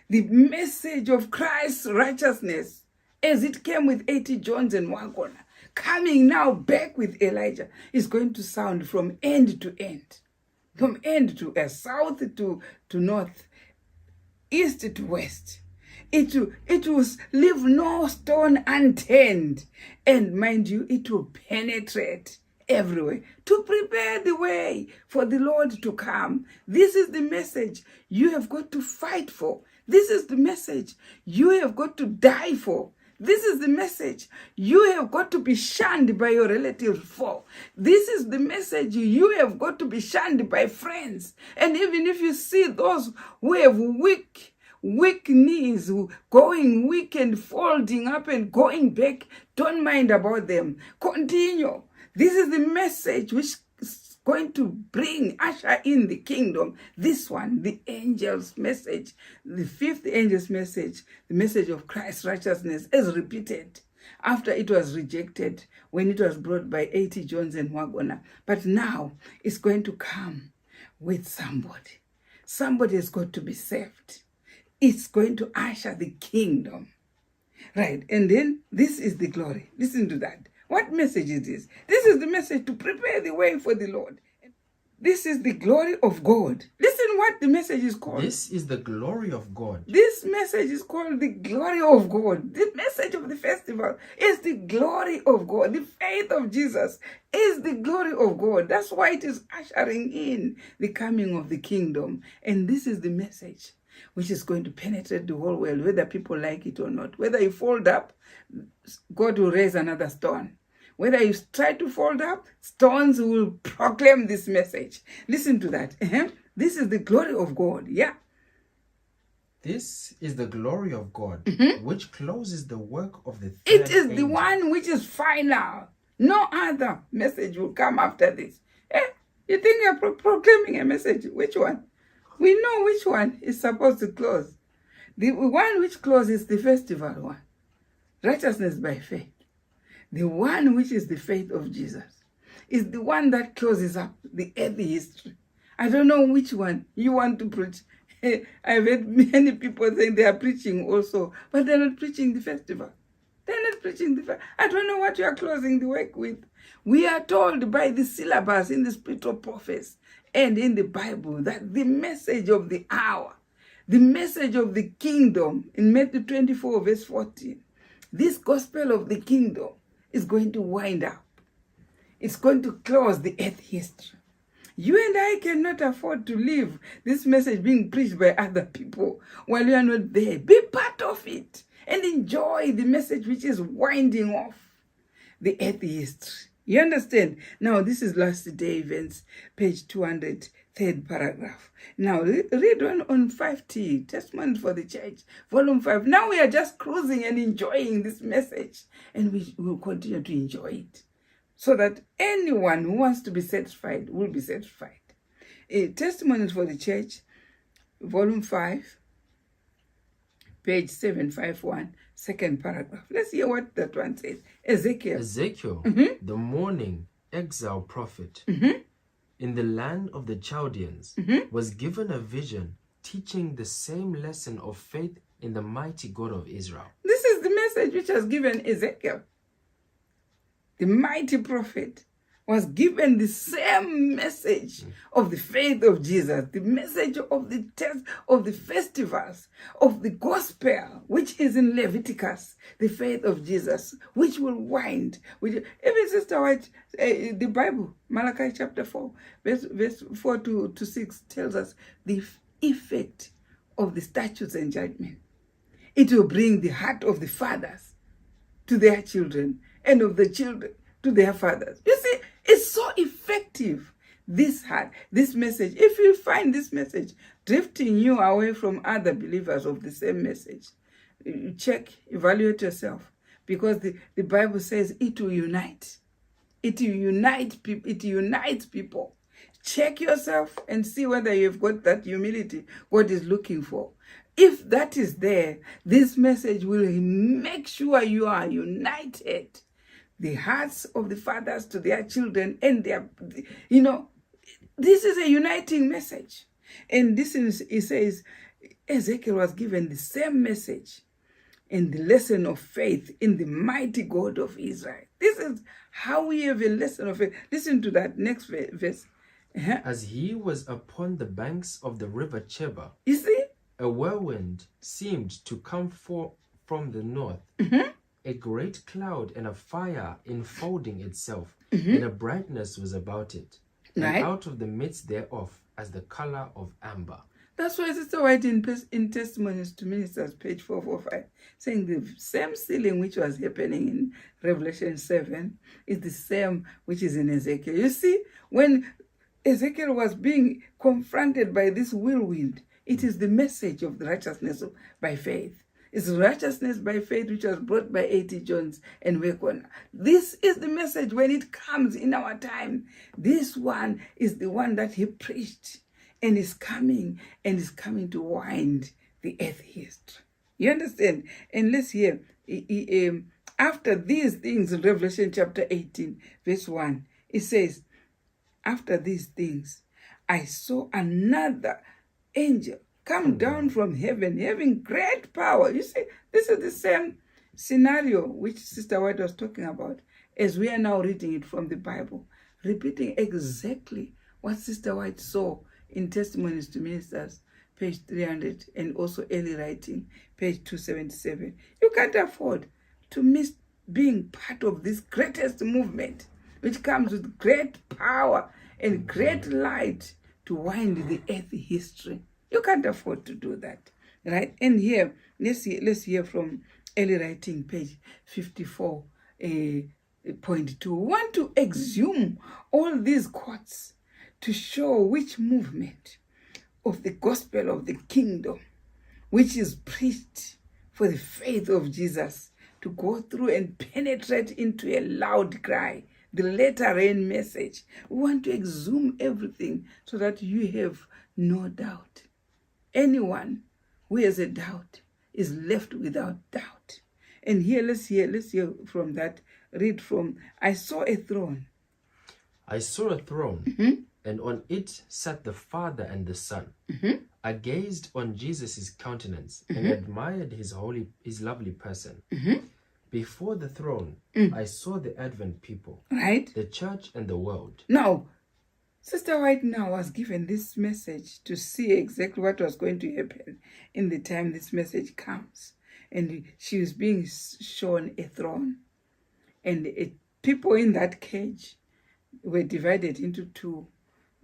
Speaker 1: The message of Christ's righteousness, as it came with 80 Johns and one corner, coming now back with Elijah, is going to sound from end to end. From end to south to north, east to west. It will leave no stone unturned. And mind you, it will penetrate everywhere to prepare the way for the Lord to come. This is the message you have got to fight for. This is the message you have got to die for. This is the message you have got to be shunned by your relatives for. This is the message you have got to be shunned by friends. And even if you see those who have weak knees, going weak and folding up and going back, don't mind about them. Continue. This is the message which is going to usher in the kingdom. This one, the angel's message, the fifth angel's message, the message of Christ's righteousness, is repeated after it was rejected when it was brought by 80 Johns and Wagona. But now it's going to come with somebody. Somebody has got to be saved. It's going to usher the kingdom. Right, and then this is the glory. Listen to that. What message is this? This is the message to prepare the way for the Lord. This is the glory of God. Listen what the message is called.
Speaker 2: This is the glory of God.
Speaker 1: This message is called the glory of God. The message of the festival is the glory of God. The faith of Jesus is the glory of God. That's why it is ushering in the coming of the kingdom. And this is the message which is going to penetrate the whole world, whether people like it or not. Whether you fold up, God will raise another stone. Whether you try to fold up, stones will proclaim this message. Listen to that. This is the glory of God. Yeah.
Speaker 2: This is the glory of God, which closes the work of the third
Speaker 1: It is the
Speaker 2: angel.
Speaker 1: one which is final. No other message will come after this. You think you're proclaiming a message? Which one? We know which one is supposed to close. The one which closes the festival one. Righteousness by faith. The one which is the faith of Jesus is the one that closes up the earthly history. I don't know which one you want to preach. I've heard many people saying they are preaching also, but they're not preaching the festival. They're not preaching the festival. I don't know what you are closing the work with. We are told by the syllabus in the spiritual prophets and in the Bible that the message of the hour, the message of the kingdom in Matthew 24 verse 14, this gospel of the kingdom is going to wind up. It's going to close the earth history. You and I cannot afford to leave this message being preached by other people while you are not there. Be part of it and enjoy the message which is winding off the earth history. You understand? Now, this is Last Day Events, page 200, third paragraph. Now, read on 5T, Testimony for the Church, volume 5. Now we are just cruising and enjoying this message, and we will continue to enjoy it, so that anyone who wants to be satisfied will be satisfied. Testimonies for the Church, volume 5, page 751, second paragraph. Let's hear what that one says. Ezekiel,
Speaker 2: the morning exile prophet, in the land of the Chaldeans, was given a vision teaching the same lesson of faith in the mighty God of Israel.
Speaker 1: This is the message which was given Ezekiel. The mighty prophet was given the same message of the faith of Jesus, the message of the test of the festivals, of the gospel, which is in Leviticus, the faith of Jesus, which will wind. Even Sister White, the Bible, Malachi chapter 4, verse 4 to 6 tells us the effect of the statutes and judgment. It will bring the heart of the fathers to their children, and of the children to their fathers. You see, it's so effective, this message. If you find this message drifting you away from other believers of the same message, check, evaluate yourself, because the Bible says it will unite. It will unite people. It unites people. Check yourself and see whether you've got that humility God is looking for. If that is there, this message will make sure you are united. The hearts of the fathers to their children, and their, this is a uniting message. And this is, it says, Ezekiel was given the same message and the lesson of faith in the mighty God of Israel. This is how we have a lesson of faith. Listen to that next verse.
Speaker 2: As he was upon the banks of the river Chebar,
Speaker 1: you see,
Speaker 2: a whirlwind seemed to come from the north, a great cloud and a fire enfolding itself, and a brightness was about it, and out of the midst thereof as the color of amber.
Speaker 1: That's why Sister White in Testimonies to Ministers, page 445, saying the same sealing which was happening in Revelation 7 is the same which is in Ezekiel. You see, when Ezekiel was being confronted by this whirlwind, it is the message of the righteousness by faith. It's righteousness by faith which was brought by A.T. Jones and Wekona. This is the message when it comes in our time. This one is the one that he preached and is coming to wind the earth history. You understand? And let's hear, after these things in Revelation chapter 18, verse 1, it says, after these things, I saw another angel come down from heaven, having great power. You see, this is the same scenario which Sister White was talking about, as we are now reading it from the Bible, repeating exactly what Sister White saw in Testimonies to Ministers, page 300, and also Early Writing, page 277. You can't afford to miss being part of this greatest movement, which comes with great power and great light to wind the earth history. You can't afford to do that, right? And here, let's hear from Early Writing, page 54, point 2. We want to exhume all these quotes to show which movement of the gospel of the kingdom, which is preached for the faith of Jesus to go through and penetrate into a loud cry, the latter rain message. We want to exhume everything so that you have no doubt. Anyone who has a doubt is left without doubt. And here, let's hear from that. Read from, I saw a throne.
Speaker 2: I saw a throne, and on it sat the Father and the Son. I gazed on Jesus' countenance and admired his lovely person. Before the throne, I saw the Advent people,
Speaker 1: right?
Speaker 2: The church and the world.
Speaker 1: Now, Sister White now was given this message to see exactly what was going to happen in the time this message comes. and she was being shown a throne. And people in that cage were divided into two.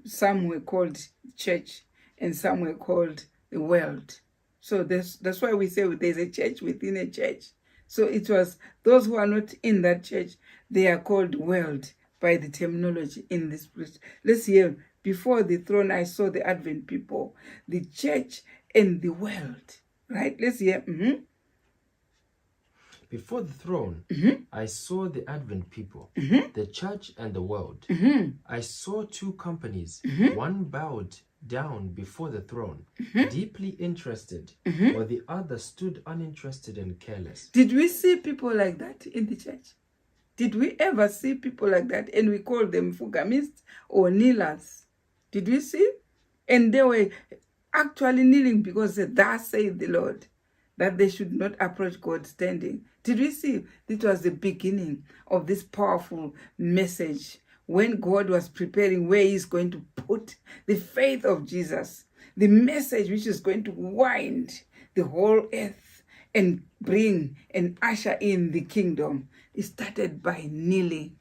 Speaker 1: Some were called church and some were called the world. So that's why we say there's a church within a church. So it was those who are not in that church, they are called world by the terminology in this place. Let's hear, before the throne I saw the Advent people, the church and the world. Right? Let's hear.
Speaker 2: Before the throne, I saw the Advent people, the church and the world. I saw two companies. One bowed down before the throne, deeply interested, while the other stood uninterested and careless.
Speaker 1: Did we see people like that in the church? Did we ever see people like that? And we call them fugamists or kneelers. Did we see? And they were actually kneeling because thus saith the Lord, that they should not approach God standing. Did we see? This was the beginning of this powerful message when God was preparing where he's going to put the faith of Jesus, the message which is going to wind the whole earth and bring and usher in the kingdom. It started by kneeling.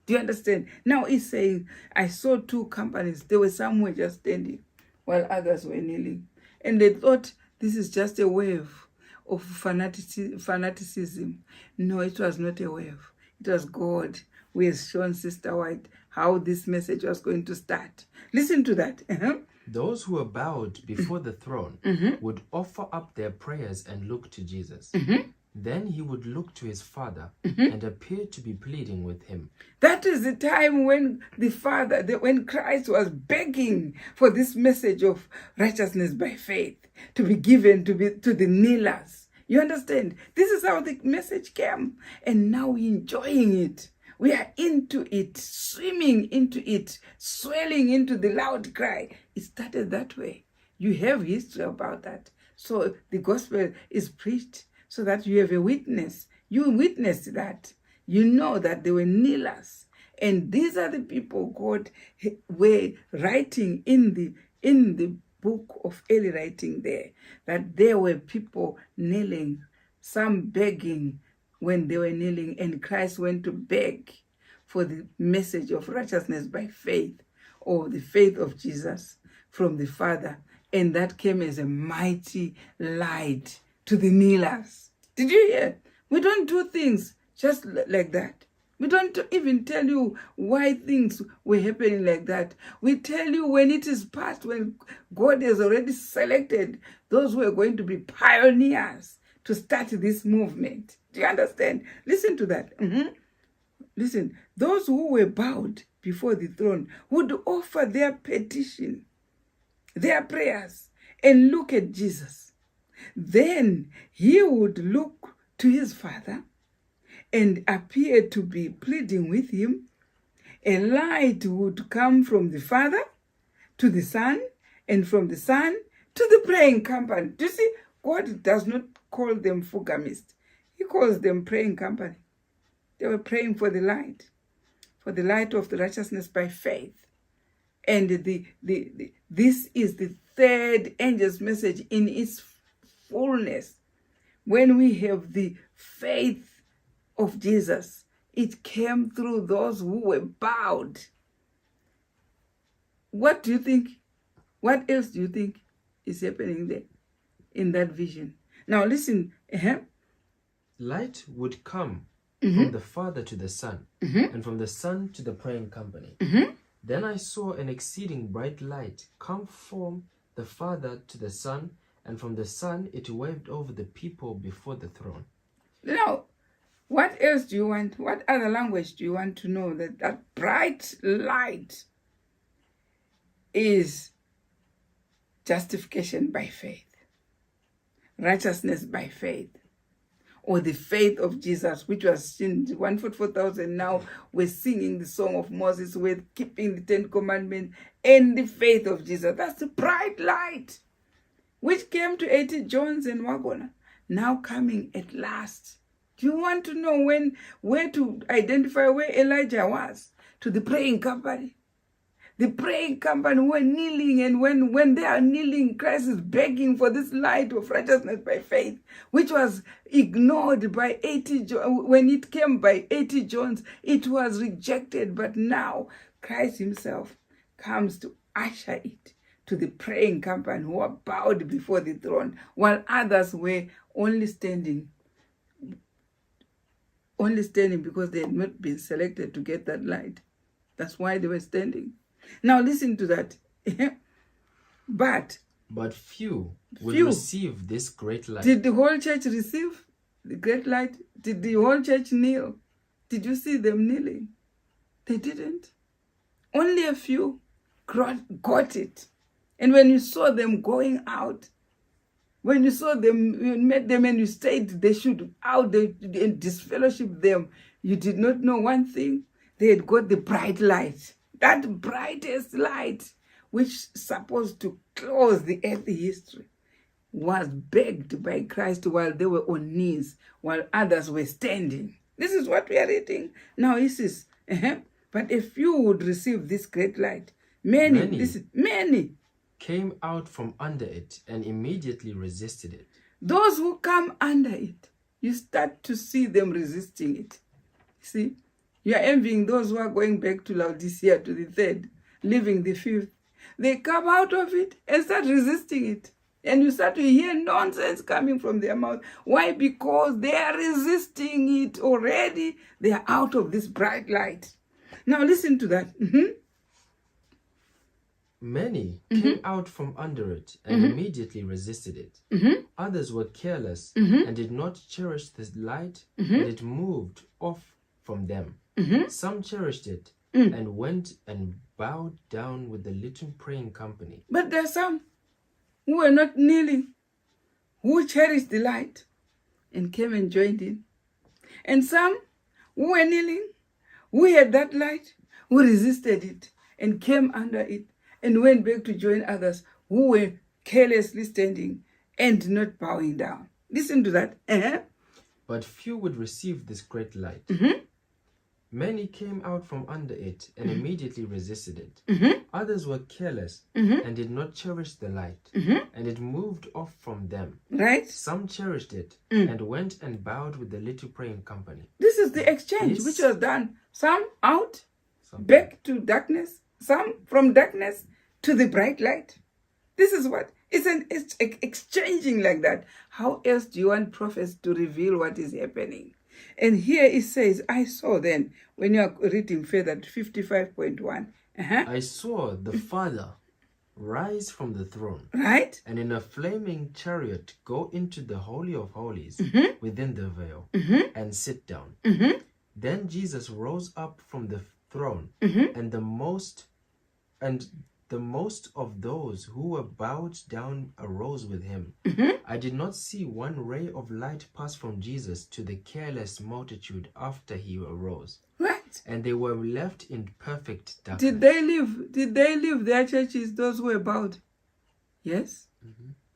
Speaker 1: Do you understand? Now he's saying, I saw two companies. There were some were just standing while others were kneeling. And they thought this is just a wave of fanaticism. No, it was not a wave. It was God who has shown Sister White how this message was going to start. Listen to that.
Speaker 2: Those who were bowed before the throne would offer up their prayers and look to Jesus. Then he would look to his Father and appear to be pleading with him.
Speaker 1: That is the time when the Father, when Christ was begging for this message of righteousness by faith to be given to the kneelers. You understand? This is how the message came. And now we're enjoying it. We are into it, swimming into it, swelling into the loud cry. It started that way. You have history about that. So the gospel is preached so that you have a witness. You witnessed that. You know that they were kneelers. And these are the people God were writing in the book of early writing there, that there were people kneeling, some begging when they were kneeling, and Christ went to beg for the message of righteousness by faith, or the faith of Jesus from the Father. And that came as a mighty light to the kneelers. Did you hear? We don't do things just like that. We don't even tell you why things were happening like that. We tell you when it is past, when God has already selected those who are going to be pioneers to start this movement. Do you understand? Listen to that. Listen, those who were bowed before the throne would offer their petition, their prayers, and look at Jesus. Then he would look to his Father and appear to be pleading with him. A light would come from the Father to the Son, and from the Son to the praying company. Do you see? God does not call them fugamists. He calls them praying company. They were praying for the light of the righteousness by faith. And this is the third angel's message in its fullness. When we have the faith of Jesus, it came through those who were bowed. What do you think? What else do you think is happening there in that vision? Now listen.
Speaker 2: Light would come from the Father to the Son, and from the Son to the praying company. Then I saw an exceeding bright light come from the Father to the Son, and from the Son it waved over the people before the throne.
Speaker 1: Now, what else do you want? What other language do you want to know? That bright light is justification by faith, righteousness by faith, or the faith of Jesus, which was in 144,000. Now we're singing the song of Moses, we're keeping the 10 Commandments, and the faith of Jesus. That's the bright light, which came to 80 Jones and Wagona, now coming at last. Do you want to know where to identify where Elijah was? To the praying company. The praying company were kneeling, and when they are kneeling, Christ is begging for this light of righteousness by faith, which was ignored by 80 when it came by 80 Johns, it was rejected. But now Christ himself comes to usher it to the praying company who are bowed before the throne, while others were only standing because they had not been selected to get that light. That's why they were standing. Now listen to that. But
Speaker 2: few will
Speaker 1: Few.
Speaker 2: receive this great light.
Speaker 1: did the whole church receive the great light? Did the whole church kneel? Did you see them kneeling? They didn't. Only a few got it. And when you saw them going out, when you saw them, you met them and you said they should out, and disfellowship them, you did not know one thing. They had got the bright light, that brightest light, which is supposed to close the earthly history, was begged by Christ while they were on knees, while others were standing. This is what we are reading. Now he says, but a few would receive this great light. Many
Speaker 2: Came out from under it and immediately resisted it.
Speaker 1: Those who come under it, you start to see them resisting it. See, you are envying those who are going back to Laodicea, to the third, leaving the fifth. They come out of it and start resisting it. And you start to hear nonsense coming from their mouth. Why? Because they are resisting it already. They are out of this bright light. Now listen to that.
Speaker 2: Many came out from under it and immediately resisted it. Others were careless and did not cherish the light, and it moved off from them. Some cherished it and went and bowed down with the little praying company.
Speaker 1: But there are some who were not kneeling, who cherished the light and came and joined in. And some who were kneeling, who had that light, who resisted it and came under it and went back to join others who were carelessly standing and not bowing down. Listen to that.
Speaker 2: But few would receive this great light. Many came out from under it and immediately resisted it. Others were careless and did not cherish the light, and it moved off from them.
Speaker 1: Right?
Speaker 2: Some cherished it and went and bowed with the little praying company.
Speaker 1: This is the exchange
Speaker 2: This-
Speaker 1: which was done. Some out,
Speaker 2: Some-
Speaker 1: back to darkness. Some from darkness to the bright light. This is what it's exchanging like that. How else do you want prophets to reveal what is happening? And here it says, I saw then, when you are reading further, 55.1.
Speaker 2: I saw the Father rise from the throne,
Speaker 1: Right?
Speaker 2: and in a flaming chariot go into the Holy of Holies within the veil, and sit down. Then Jesus rose up from the throne, and the most of those who were bowed down arose with him. I did not see one ray of light pass from Jesus to the careless multitude after he arose,
Speaker 1: Right.
Speaker 2: and they were left in perfect darkness.
Speaker 1: Did they leave their churches, those who were bowed? Yes.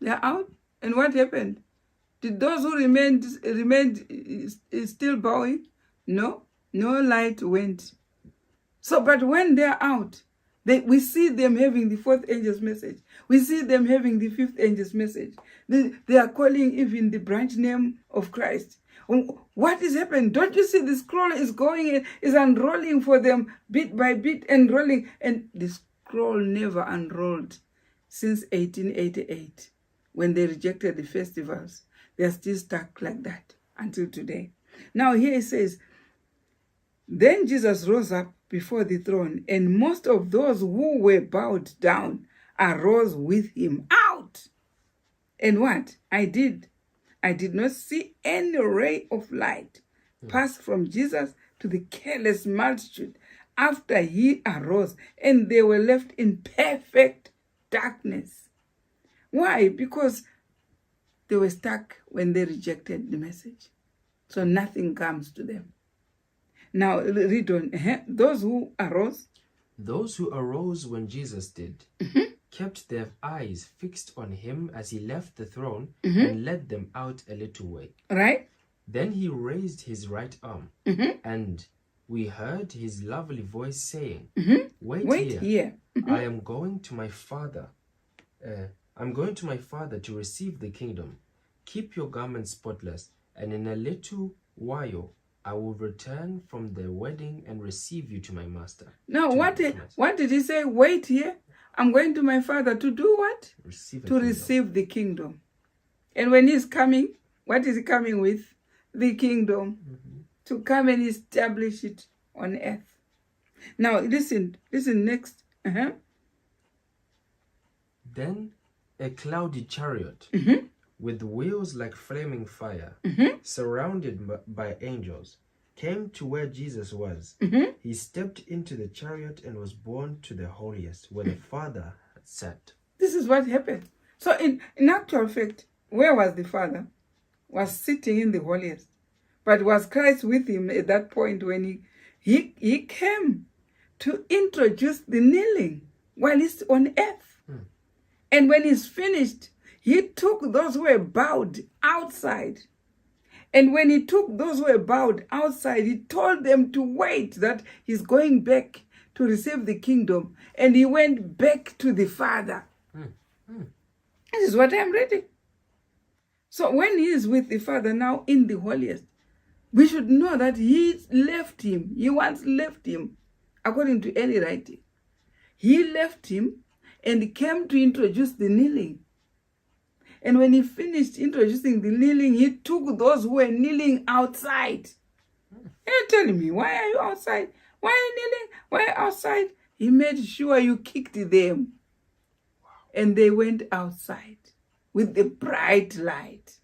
Speaker 1: They're out. And what happened? Did those who remained still bowing? No. No light went. So, but when they're out, we see them having the fourth angel's message. We see them having the fifth angel's message. They are calling even the branch name of Christ. What is happening? Don't you see the scroll is going, is unrolling for them bit by bit, unrolling, and the scroll never unrolled since 1888 when they rejected the festivals. They are still stuck like that until today. Now here it says, then Jesus rose up before the throne, and most of those who were bowed down arose with him out. And what? I did not see any ray of light pass from Jesus to the careless multitude after he arose, and they were left in perfect darkness. Why? Because they were stuck when they rejected the message. So nothing comes to them. Now read on. Those who arose.
Speaker 2: Those who arose when Jesus did kept their eyes fixed on him as he left the throne and led them out a little way.
Speaker 1: Right?
Speaker 2: Then he raised his right arm, and we heard his lovely voice saying, Wait here, I am going to my father. I'm going to my father to receive the kingdom. Keep your garments spotless, and in a little while I will return from the wedding and receive you to my master.
Speaker 1: Now, what did he say? Wait here. I'm going to my father to do what? Receive the kingdom. And when he's coming, what is he coming with? The kingdom. To come and establish it on earth. Now, listen next.
Speaker 2: Then a cloudy chariot with wheels like flaming fire, surrounded by angels, came to where Jesus was. He stepped into the chariot and was borne to the holiest, where the Father had sat. This
Speaker 1: is what happened. So in actual fact, where was the Father? Was sitting in the holiest. But was Christ with him at that point when he came to introduce the kneeling while he's on earth? And when he's finished, he took those who were bowed outside. And when he took those who were bowed outside, he told them to wait, that he's going back to receive the kingdom. And he went back to the Father. This is what I'm reading. So when he is with the Father now in the holiest, we should know that he left him. He once left him, according to early writing. He left him and came to introduce the kneeling. And when he finished introducing the kneeling, he took those who were kneeling outside. You're telling me, why are you outside? Why are you kneeling? Why are you outside? He made sure you kicked them. And they went outside with the bright light.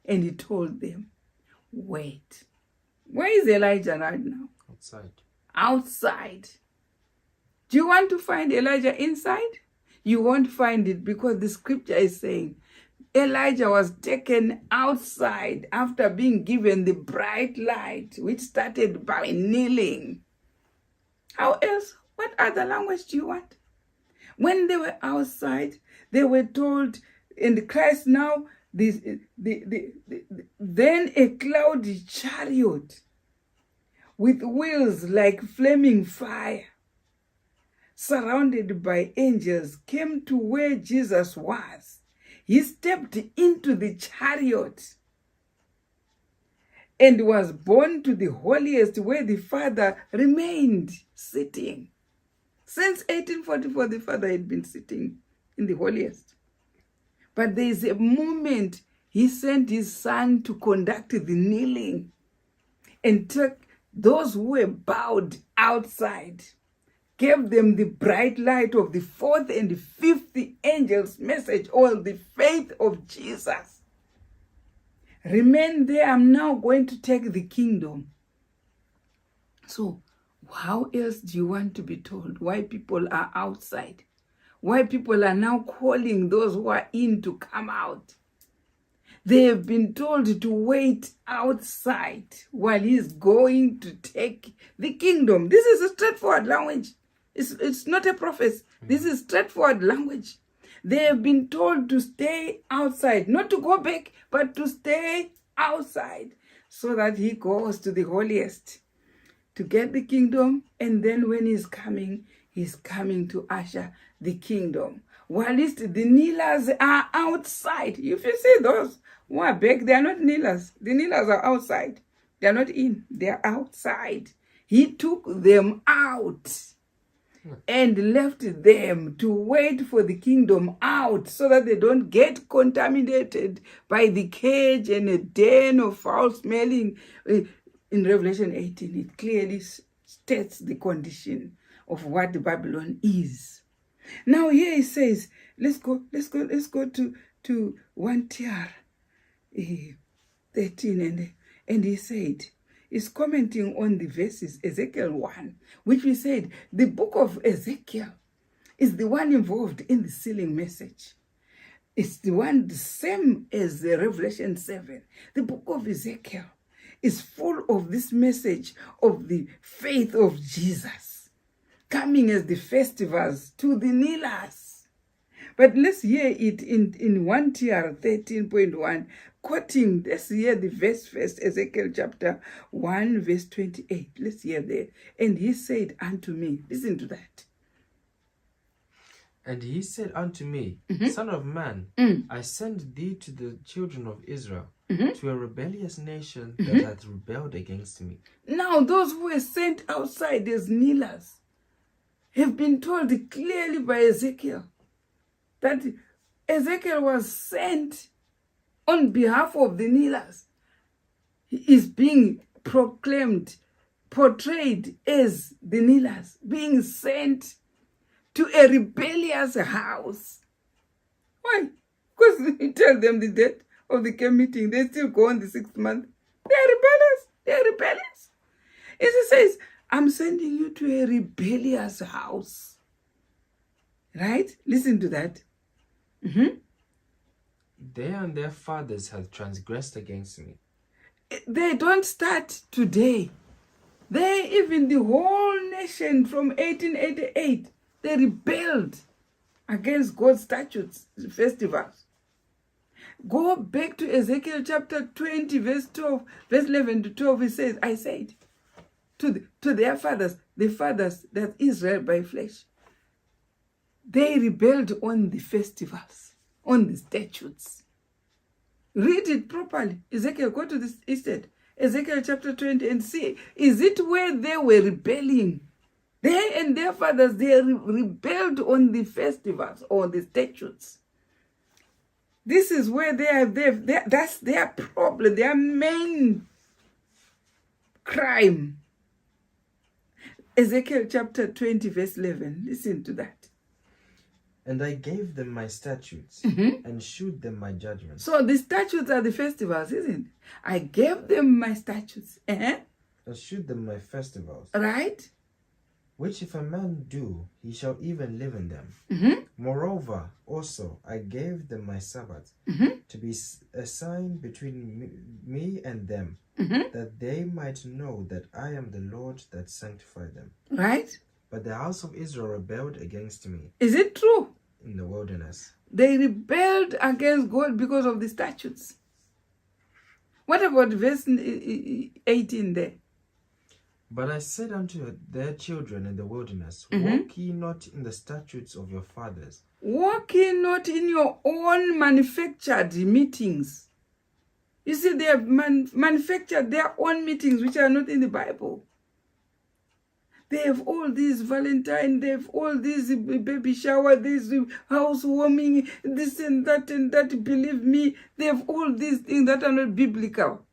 Speaker 1: And he told them, wait. Where is Elijah right now? Outside. Do you want to find Elijah inside? You won't find it, because the scripture is saying Elijah was taken outside after being given the bright light, which started by kneeling. How else? What other language do you want? When they were outside, they were told, in Christ now, then a cloudy chariot with wheels like flaming fire, surrounded by angels, came to where Jesus was. He stepped into the chariot and was borne to the holiest, where the Father remained sitting. Since 1844, the Father had been sitting in the holiest. But there is a moment he sent his Son to conduct the kneeling and took those who were bowed outside, gave them the bright light of the fourth and fifth angel's message, or the faith of Jesus. Remain there, I'm now going to take the kingdom. So, how else do you want to be told why people are outside? Why people are now calling those who are in to come out? They have been told to wait outside while he's going to take the kingdom. This is a straightforward language. It's not a prophecy. This is straightforward language. They have been told to stay outside, not to go back, but to stay outside, so that he goes to the holiest to get the kingdom. And then when he's coming to usher the kingdom. Whilst the kneelers are outside. If you see those who are back, they are not kneelers. The kneelers are outside. They are not in. They are outside. He took them out and left them to wait for the kingdom out, so that they don't get contaminated by the cage and a den of foul smelling. In Revelation 18, it clearly states the condition of what Babylon is. Now here he says, let's go to 1 TR 13, and he said, is commenting on the verses Ezekiel 1, which we said the book of Ezekiel is the one involved in the sealing message. It's the same as the Revelation 7. The book of Ezekiel is full of this message of the faith of Jesus, coming as the first verse to the kneelers. But let's hear it in 1 TR 13.1, quoting, let's hear the verse first, Ezekiel chapter 1, verse 28. Let's hear there. And he said unto me, listen to that.
Speaker 2: And he said unto me, Son of man, I send thee to the children of Israel, to a rebellious nation that hath rebelled against me.
Speaker 1: Now those who were sent outside as kneelers have been told clearly by Ezekiel that Ezekiel was sent on behalf of the kneelers. He is being proclaimed, portrayed as the kneelers, being sent to a rebellious house. Why? Because you tell them the date of the camp meeting, they still go on the 6th month. They are rebellious. They are rebellious. It says, I'm sending you to a rebellious house. Right? Listen to that.
Speaker 2: They and their fathers have transgressed against me.
Speaker 1: They don't start today. They, even the whole nation from 1888, they rebelled against God's statutes, festivals. Go back to Ezekiel chapter 20, verse 12, verse 11 to 12. It says, I said to their fathers, the fathers that Israel by flesh, they rebelled on the festivals, on the statutes. Read it properly. Ezekiel, go to this instead. Ezekiel chapter 20 and see, is it where they were rebelling? They and their fathers, they rebelled on the festivals or the statutes. This is where that's their problem, their main crime. Ezekiel chapter 20, verse 11. Listen to that.
Speaker 2: And I gave them my statutes and shewed them my judgments.
Speaker 1: So the statutes are the festivals, isn't it? I gave them my statutes.
Speaker 2: And shewed them my festivals.
Speaker 1: Right?
Speaker 2: Which if a man do, he shall even live in them. Moreover, also, I gave them my Sabbath to be a sign between me and them, that they might know that I am the Lord that sanctified them.
Speaker 1: Right?
Speaker 2: But the house of Israel rebelled against me.
Speaker 1: Is it true?
Speaker 2: In the wilderness.
Speaker 1: They rebelled against God because of the statutes. What about verse 18 there?
Speaker 2: But I said unto their children in the wilderness, walk ye not in the statutes of your fathers.
Speaker 1: Walk ye not in your own manufactured meetings. You see, they have manufactured their own meetings which are not in the Bible. They have all these Valentine, they have all these baby shower, this housewarming, this and that, believe me, they have all these things that are not biblical.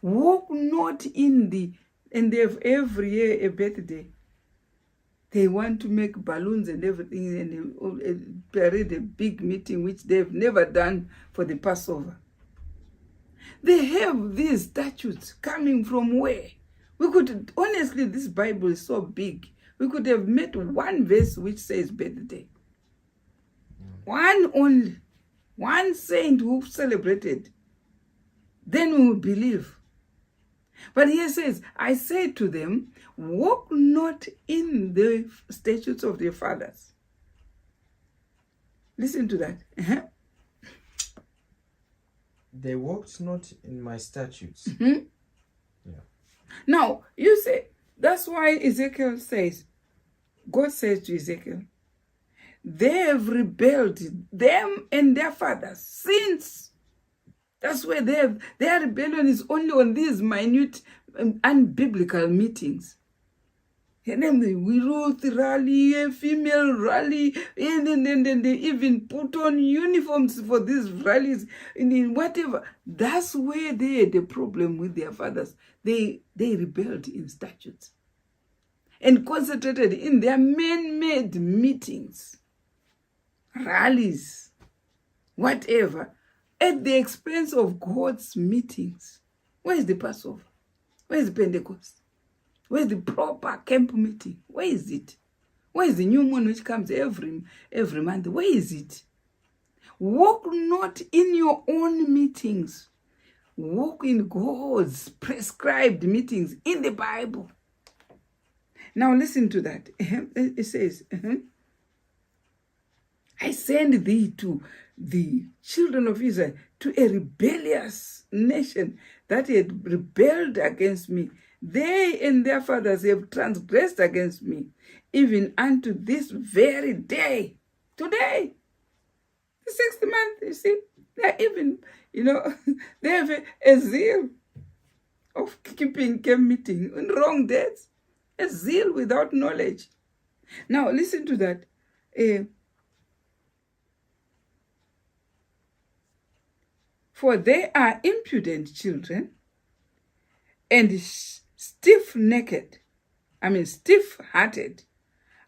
Speaker 1: Walk not in the, and they have every year a birthday. They want to make balloons and everything and parade a big meeting which they've never done for the Passover. They have these statutes coming from where? We could, honestly, this Bible is so big. We could have met one verse which says birthday. One only. One saint who celebrated. Then we will believe. But here says, I say to them, walk not in the statutes of their fathers. Listen to that.
Speaker 2: They walked not in my statutes.
Speaker 1: Now, you say, that's why Ezekiel says, God says to Ezekiel, they have rebelled, them and their fathers, since. That's where their rebellion is only on these minute unbiblical meetings. And then the Ruth rally, a female rally, and then they even put on uniforms for these rallies, and whatever. That's where they had a problem with their fathers. They rebelled in statutes and concentrated in their man-made meetings, rallies, whatever, at the expense of God's meetings. Where is the Passover? Where is the Pentecost? Where is the proper camp meeting? Where is it? Where is the new moon which comes every month? Where is it? Walk not in your own meetings. Walk in God's prescribed meetings in the Bible. Now listen to that. It says, I send thee to the children of Israel, to a rebellious nation that had rebelled against me. They and their fathers have transgressed against me, even unto this very day. Today, the 6th month, you see, they're even, they have a zeal of keeping camp meeting on wrong dates, a zeal without knowledge. Now, listen to that. For they are impudent children and stiff-hearted.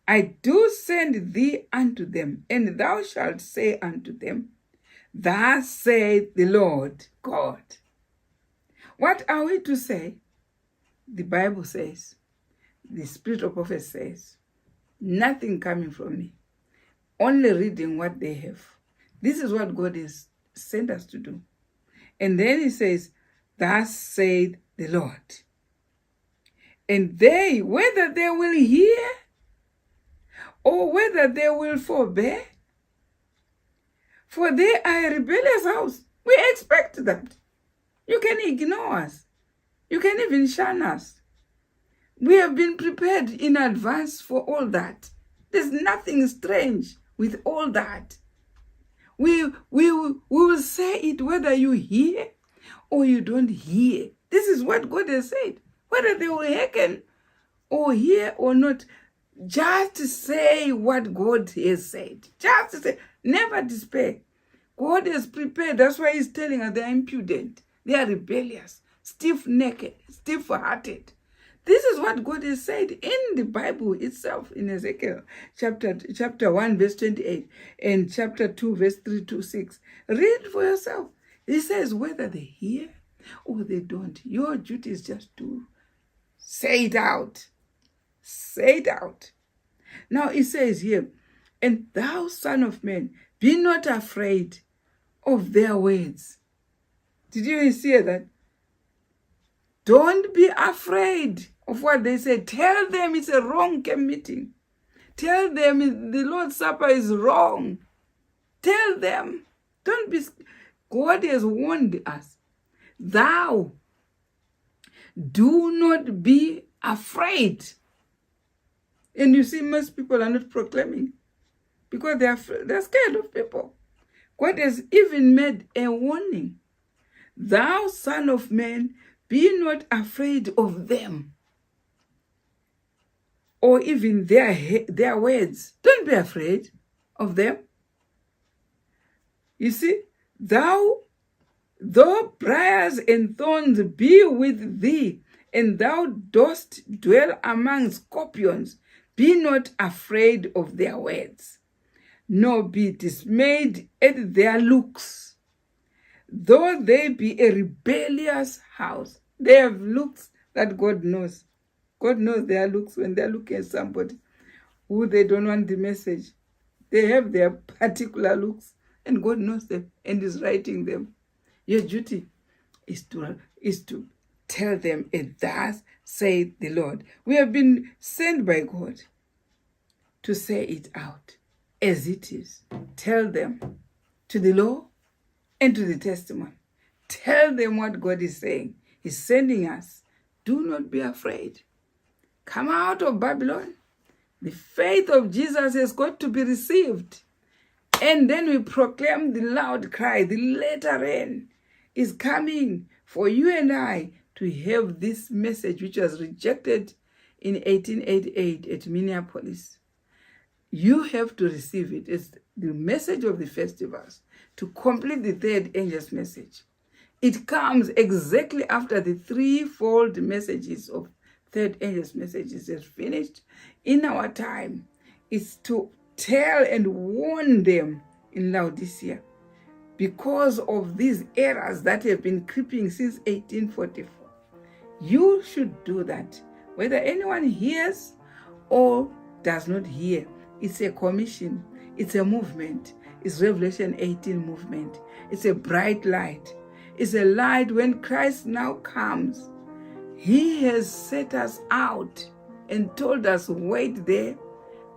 Speaker 1: I do send thee unto them, and thou shalt say unto them, Thus saith the Lord God. What are we to say? The Bible says, the Spirit of Prophet says, nothing coming from me, only reading what they have. This is what God has sent us to do. And then he says, Thus saith the Lord. And they, whether they will hear or whether they will forbear, for they are a rebellious house. We expect that. You can ignore us. You can even shun us. We have been prepared in advance for all that. There's nothing strange with all that. We will say it whether you hear or you don't hear. This is what God has said. Whether they will hearken or hear or not, just say what God has said. Just say, never despair. God has prepared. That's why he's telling us they are impudent. They are rebellious, stiff-necked, stiff-hearted. This is what God has said in the Bible itself, in Ezekiel chapter 1, verse 28, and chapter 2, verse 3 to 6. Read for yourself. He says, whether they hear or they don't, your duty is just to say it out. Say it out. Now it says here, and thou, son of man, be not afraid of their words. Did you hear that? Don't be afraid of what they say. Tell them it's a wrong camp meeting. Tell them the Lord's Supper is wrong. Tell them. Don't be. God has warned us. Thou, do not be afraid. And you see, most people are not proclaiming because they're scared of people. God has even made a warning. Thou, son of man, be not afraid of them, or even their words. Don't be afraid of them. You see, though briars and thorns be with thee, and thou dost dwell among scorpions, be not afraid of their words, nor be dismayed at their looks. Though they be a rebellious house, they have looks that God knows. God knows their looks when they're looking at somebody who they don't want the message. They have their particular looks, and God knows them and is writing them. Your duty is to tell them, and thus saith the Lord. We have been sent by God to say it out as it is. Tell them to the law and to the testimony. Tell them what God is saying. He's sending us. Do not be afraid. Come out of Babylon. The faith of Jesus has got to be received. And then we proclaim the loud cry. The latter rain is coming for you and I to have this message which was rejected in 1888 at Minneapolis. You have to receive it. It's the message of the festivals to complete the third angel's message. It comes exactly after the threefold messages of third angel's messages is finished. In our time, it's to tell and warn them in Laodicea because of these errors that have been creeping since 1844. You should do that. Whether anyone hears or does not hear, it's a commission, it's a movement. It's Revelation 18 movement. It's a bright light. It's a light when Christ now comes. He has set us out and told us, wait there,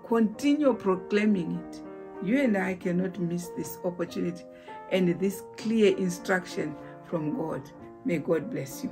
Speaker 1: continue proclaiming it. You and I cannot miss this opportunity and this clear instruction from God. May God bless you.